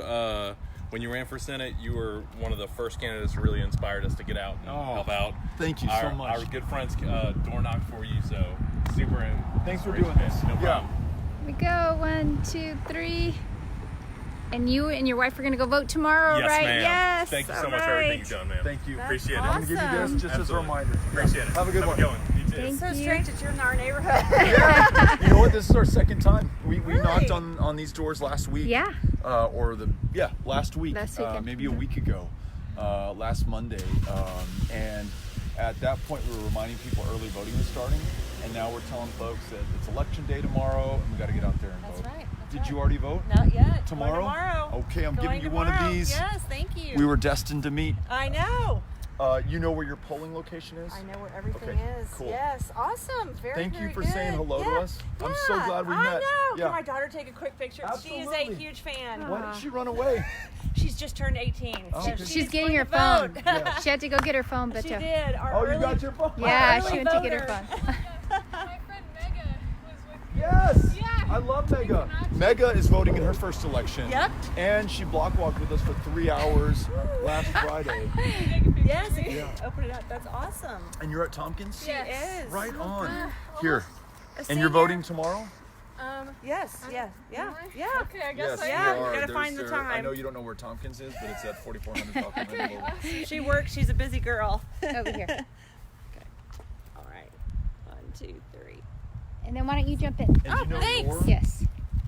when you ran for Senate. You were one of the first candidates who really inspired us to get out and help out. Thank you so much. Our good friends door knocked for you, so super. Thanks for doing this. No problem. We go 1, 2, 3. And you and your wife are gonna go vote tomorrow, Yes, right? ma'am. Yes. Thank you so all much for everything right. you've done, man. Thank you. Appreciate it. I'm gonna give you this just as a reminder. Appreciate it. Have a good one. Good one. You too. Thank So you. strange that you're in our neighborhood. Yeah. You know what? This is our second time. We knocked on these doors last week. Yeah. Last week. Last weekend. Maybe a week ago. Last Monday. And at that point, we were reminding people early voting was starting, and now we're telling folks that it's election day tomorrow, and we got to get out there and vote. That's right. Did you already vote? Not yet. Tomorrow? Going tomorrow. Okay, I'm Going giving you tomorrow. one of these. Yes, thank you. We were destined to meet. I know. You know where your polling location is? I know where everything Okay, is. cool. Yes, awesome. Thank you very for good. saying hello to Yeah. us. I'm so glad we met. I know. Yeah. Can my daughter take a quick picture? She is a Absolutely. huge fan. Why did she run away? She's just turned 18. Oh, so okay. She's is getting going her to phone. vote. Yeah. She had to go get her phone, Beto. She did. Our Oh, early, you got your phone? Yeah, our she early went to get her voter. phone. My friend Mega was with you. Yes! Yeah. I love Mega. Mega is voting in her first election. Yep. And she block walked with us for 3 hours last Friday. Yes, Yeah. open it up. That's awesome. And you're at Tompkins? She is. Right on. Uh, Here. A And senior. you're voting tomorrow? Yes, yeah. Okay, I guess Yes, I you Yeah, are. you gotta There's find the I time. know you don't know where Tompkins is, but it's at 4400 Falcon Boulevard. She works. She's a busy girl. Over here. Okay. All right. 1, 2, 3. And then why don't you jump in? And you know Noor, Yes.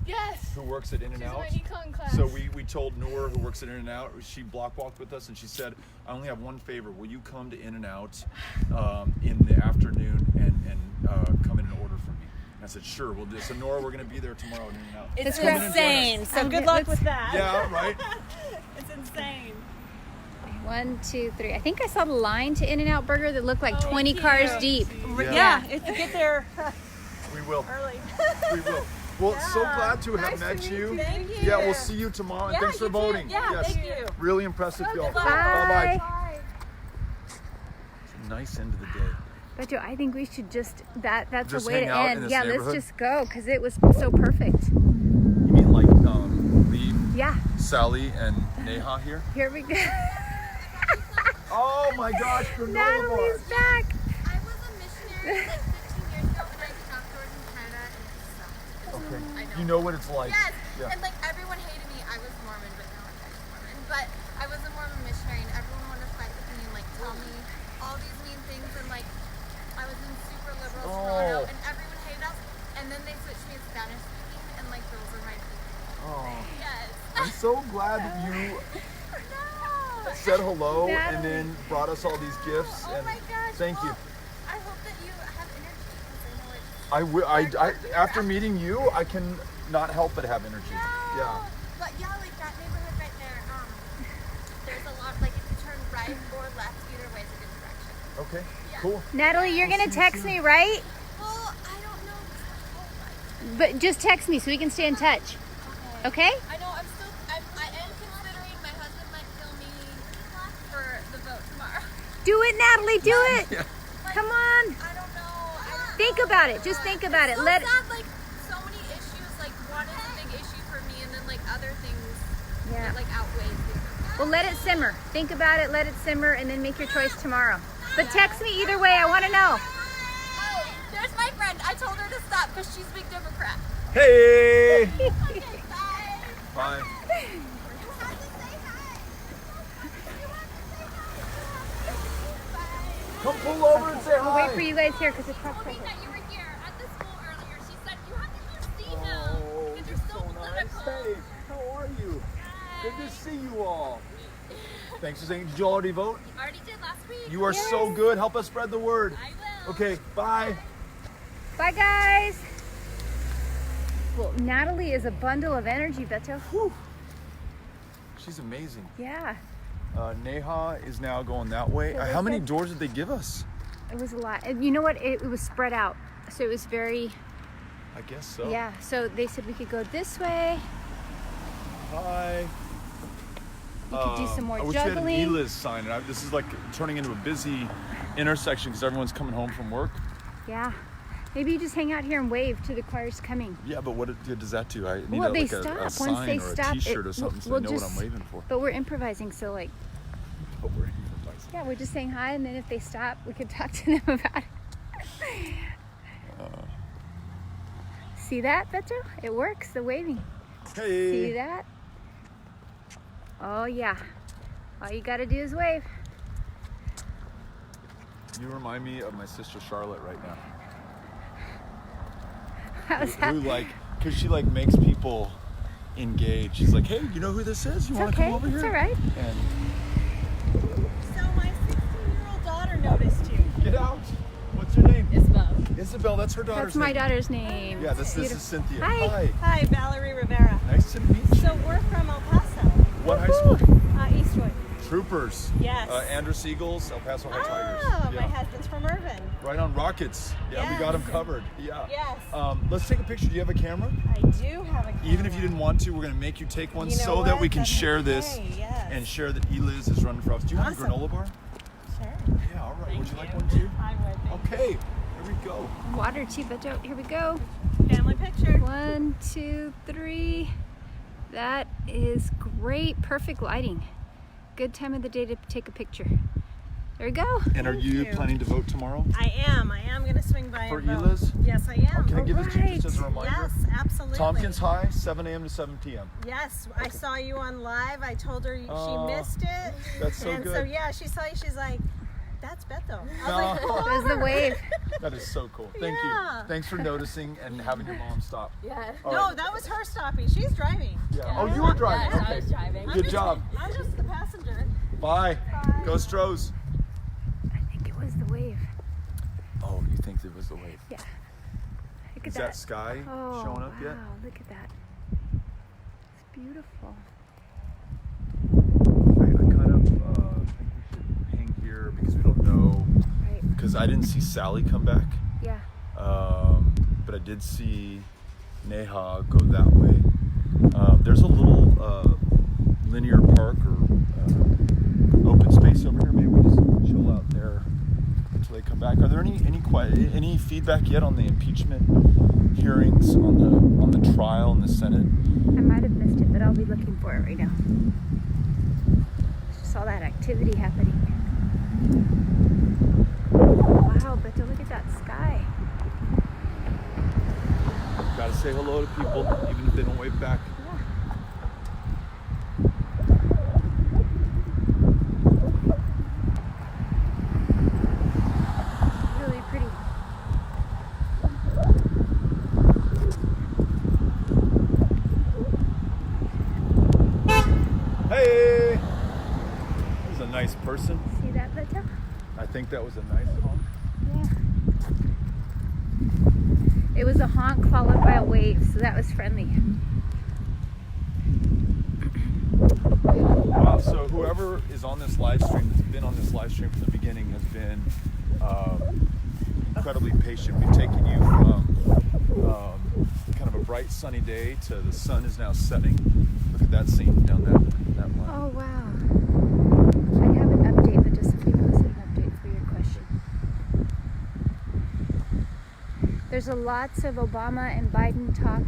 Yes. who works at In-N-Out? She's in my econ class. So we told Noor, who works at In-N-Out, she block walked with us, and she said, I only have one favor. Will you come to In-N-Out in the afternoon and come in and order for me? And I said, sure, we'll do. So Noor, we're going to be there tomorrow at In-N-Out. It's Come in and join insane. us. So good luck let's- with that. Yeah, right? It's insane. 1, 2, 3. I think I saw the line to In-N-Out Burger that looked like Oh, 20 thank cars you. deep. Yeah, if you get there We will. early. We will. Well, so Yeah. glad to have Nice to met meet you. you. Thank you. Yeah, we'll see you tomorrow. And Yeah, thanks for you too. voting. Yeah, yes. thank you. Really impressive, y'all. Bye. Bye-bye. Bye. It's a nice end of the day. Beto, I think we should just, that's Just a way hang to out in end. this Yeah, neighborhood? let's just go because it was so perfect. You mean like leave Yeah. Sally and Neha here? Here we go. Oh my gosh, granola Natalie's bars. back. I was a missionary like 15 years ago when I did outdoors in Canada, and it sucked. Okay. I know. You know what it's like. Yes. Yeah. And like everyone hated me. I was Mormon, but no one was Mormon. But I was a Mormon missionary, and everyone wanted to fight with me and like tell me all these mean things. And like I was in super liberal Toronto, and everyone hated us. And then they switched me to Spanish speaking, and like those were my people. Oh. Yes. I'm so glad that you said hello and then brought us all these gifts. Oh and my gosh. Thank you. I hope that you have energy, because I know it's After meeting you, I can not help but have energy. Yeah. But yeah, like that neighborhood right there, there's a lot, like if you turn right or left, either way is a good direction. Okay, Yeah. cool. Natalie, you're gonna text me, right? Well, I don't know. But just text me so we can stay in touch. Okay? I know, I am considering my husband might kill me for the vote tomorrow. Do it, Natalie, do it. Yeah. Come on. I don't know. Think about it. Just think about it. So Let sad, like so many issues, like one is a big issue for me, and then like other things Yeah. that, like outweigh things. Well, let it simmer. Think about it, let it simmer, and then make your choice tomorrow. But text me either way. I want to know. Oh, there's my friend. I told her to stop because she's a big Democrat. Hey! Bye. Come pull over and say We'll hi. wait for you guys here because it's not perfect. You were here at the school earlier. She said you have to come see him because you're so political. Hey, how are you? Good to see you all. Thanks for saying, did you already vote? Already did last week. You are so good. Help us spread the word. I will. Okay, bye. Bye, guys. Well, Natalie is a bundle of energy, Beto. Whew. She's amazing. Yeah, Neha is now going that way. So they How many said- doors did they give us? it was a lot. And you know what? It was spread out. So it was very, I guess so. yeah. So they said we could go this way. Hi. You could do some more I wish juggling. we had an Eliz sign. This is like turning into a busy intersection because everyone's coming home from work. Yeah. Maybe you just hang out here and wave to the choirs coming. Yeah, but what good does that do? I need Well, a, they like stop. a Once sign they or stop, a T-shirt or something so we'll they know what just- I'm waving for. But we're improvising, so like, But we're improvising. yeah, we're just saying hi, and then if they stop, we could talk to them about it. See that, Beto? It works, the waving. Hey. See that? Oh yeah. All you gotta do is wave. You remind me of my sister Charlotte right now. How's that? Who like, cause she like makes people engage. She's like, hey, you know who this is? You It's want to okay. come over It's here? all right. And So my 16-year-old daughter noticed you. get out. What's your name? Isabel. Isabel. That's her daughter's That's my name. daughter's name. Yeah, this is Beautiful. Cynthia. Hi. Hi, Valerie Rivera. Nice to meet you. So we're from El Paso. What high school? Eastwood. Troopers. Yes. Andrews Eagles, El Paso High Tigers. Oh, Yeah. my husband's from Irvin. Right on Rockets. Yeah, we got them Yes. covered. Yeah. Yes. Let's take a picture. Do you have a camera? I do have a camera. Even if you didn't want to, we're going to make you take one You know so that what? we can That's share this okay, yes. and share that Eliz is running for office. Do you want a Awesome. granola bar? Sure. Yeah, all right. Would you like one too? I would. Okay, here we go. Water too, Beto. Here we go. Family picture. 1, 2, 3. That is great. Perfect lighting. Good time of the day to take a picture. There we go. And are you planning to vote tomorrow? I am. I am going to swing by For and vote. Eliz? Yes, I am. Can I give this to you just as a reminder? Yes, absolutely. Tompkins High, 7 a.m. to 7 p.m. Yes, I saw you on live. I told her Aw, she missed it. that's so and so good. yeah, she saw you. She's like, "That's Beto." I was like, No. There's the wave. That is so cool. Thank Yeah. you. Thanks for noticing and having your mom stop. Yeah. All No, right. that was her stopping. She's driving. Yeah. Oh, you were driving. Yes, Okay. I was driving. Good job. I'm just the passenger. Bye. Go Stros. I think it was the wave. Oh, you think it was the wave? Yeah. Look at Is that sky Oh, showing up yet? Wow, look at that. It's beautiful. I kind of think we should hang here because we don't know. Right. Because I didn't see Sally come back. Yeah. But I did see Neha go that way. There's a little linear park or open space over here. Maybe we just chill out there until they come back. Are there any feedback yet on the impeachment hearings, on the trial in the Senate? I might have missed it, but I'll be looking for it right now. Just all that activity happening. Wow, Beto, look at that sky. Gotta say hello to people, even if they don't wave back. Really pretty. Hey! This is a nice person. See that, Beto? I think that was a nice honk. Yeah. It was a honk followed by a wave, so that was friendly. Wow, so whoever is on this live stream, that's been on this live stream from the beginning, has been incredibly patient. We've taken you from kind of a bright sunny day to the sun is now setting. Look at that scene down that line. Oh, wow. I have an update, but just somebody posted an update for your question. There's a lots of Obama and Biden talk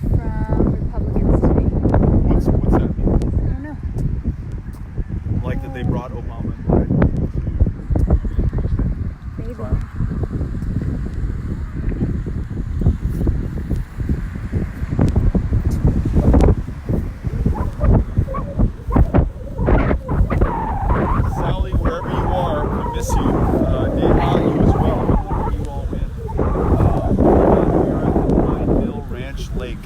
from Republicans today. What's that mean? I don't know. Like that they brought Obama and Biden to Maybe. trial? Sally, wherever you are, I miss you. Neha, you as well. Wherever you all went. We are at the Pine Mill Ranch Lake.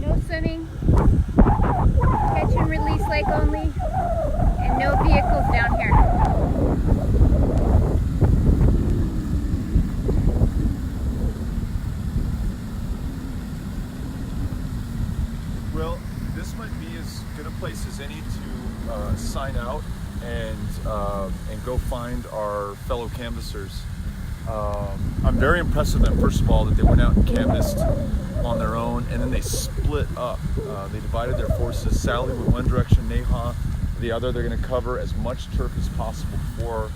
No swimming, catch and release lake only, and no vehicles down here. Well, this might be as good a place as any to sign out and go find our fellow canvassers. I'm very impressed with them, first of all, that they went out and canvassed on their own, and then they split up. They divided their forces. Sally went one direction, Neha the other. They're going to cover as much turf as possible before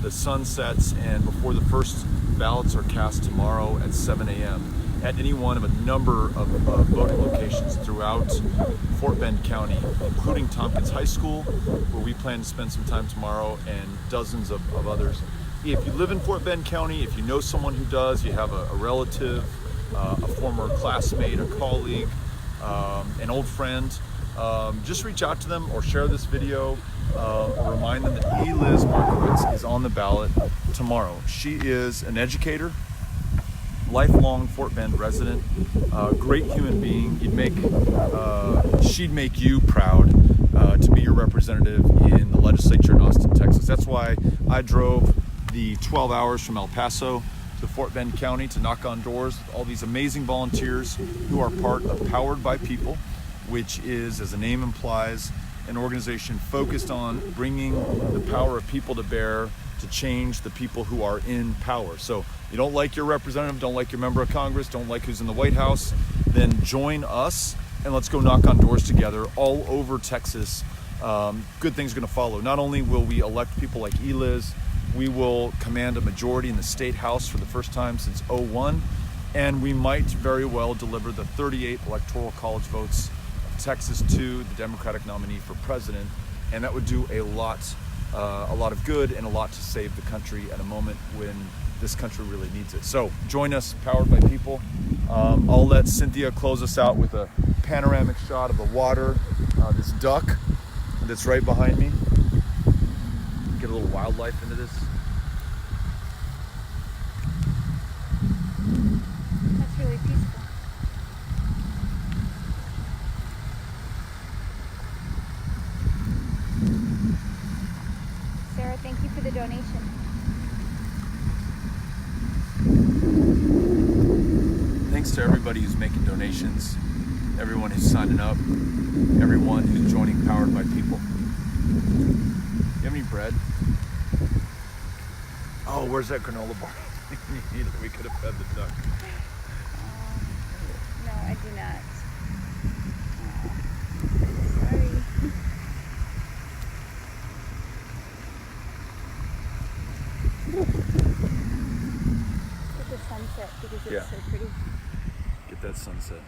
the sun sets and before the first ballots are cast tomorrow at 7 a.m. at any one of a number of voting locations throughout Fort Bend County, including Tompkins High School, where we plan to spend some time tomorrow, and dozens of others. If you live in Fort Bend County, if you know someone who does, you have a relative, a former classmate, a colleague, an old friend, just reach out to them or share this video or remind them that Eliz Markowitz is on the ballot tomorrow. She is an educator, lifelong Fort Bend resident, great human being. She'd make you proud to be your representative in the legislature in Austin, Texas. That's why I drove the 12 hours from El Paso to Fort Bend County to knock on doors with all these amazing volunteers who are part of Powered by People, which is, as the name implies, an organization focused on bringing the power of people to bear to change the people who are in power. So you don't like your representative, don't like your member of Congress, don't like who's in the White House, then join us and let's go knock on doors together all over Texas. Good things are going to follow. Not only will we elect people like Eliz, we will command a majority in the state house for the first time since '01, and we might very well deliver the 38 electoral college votes of Texas to the Democratic nominee for president, and that would do a lot of good and a lot to save the country at a moment when this country really needs it. So join us, Powered by People. I'll let Cynthia close us out with a panoramic shot of the water, this duck that's right behind me. Get a little wildlife into this. That's really peaceful. Sarah, thank you for the donation. Thanks to everybody who's making donations, everyone who's signing up, everyone who's joining Powered by People. You have any bread? Oh, where's that granola bar? We could have fed the duck. No, I do not. Sorry. Yeah. So pretty. Get that sunset.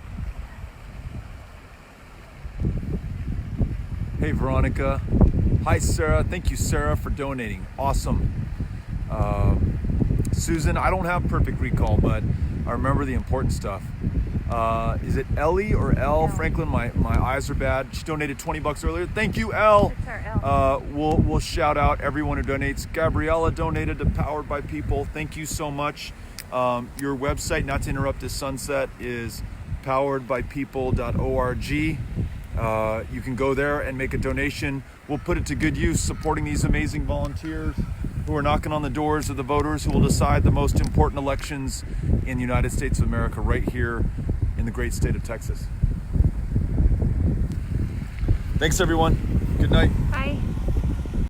Hey Veronica. Hi Sarah. Thank you Sarah for donating. Awesome. Susan, I don't have perfect recall, but I remember the important stuff. Is it Ellie or L? Franklin, my eyes are bad. She donated $20 earlier. Thank you, L. It's our L. We'll shout out everyone who donates. Gabriella donated to Powered by People. Thank you so much. Your website, not to interrupt this sunset, is poweredbypeople.org. You can go there and make a donation. We'll put it to good use supporting these amazing volunteers who are knocking on the doors of the voters who will decide the most important elections in the United States of America right here in the great state of Texas. Thanks everyone. Good night. Bye.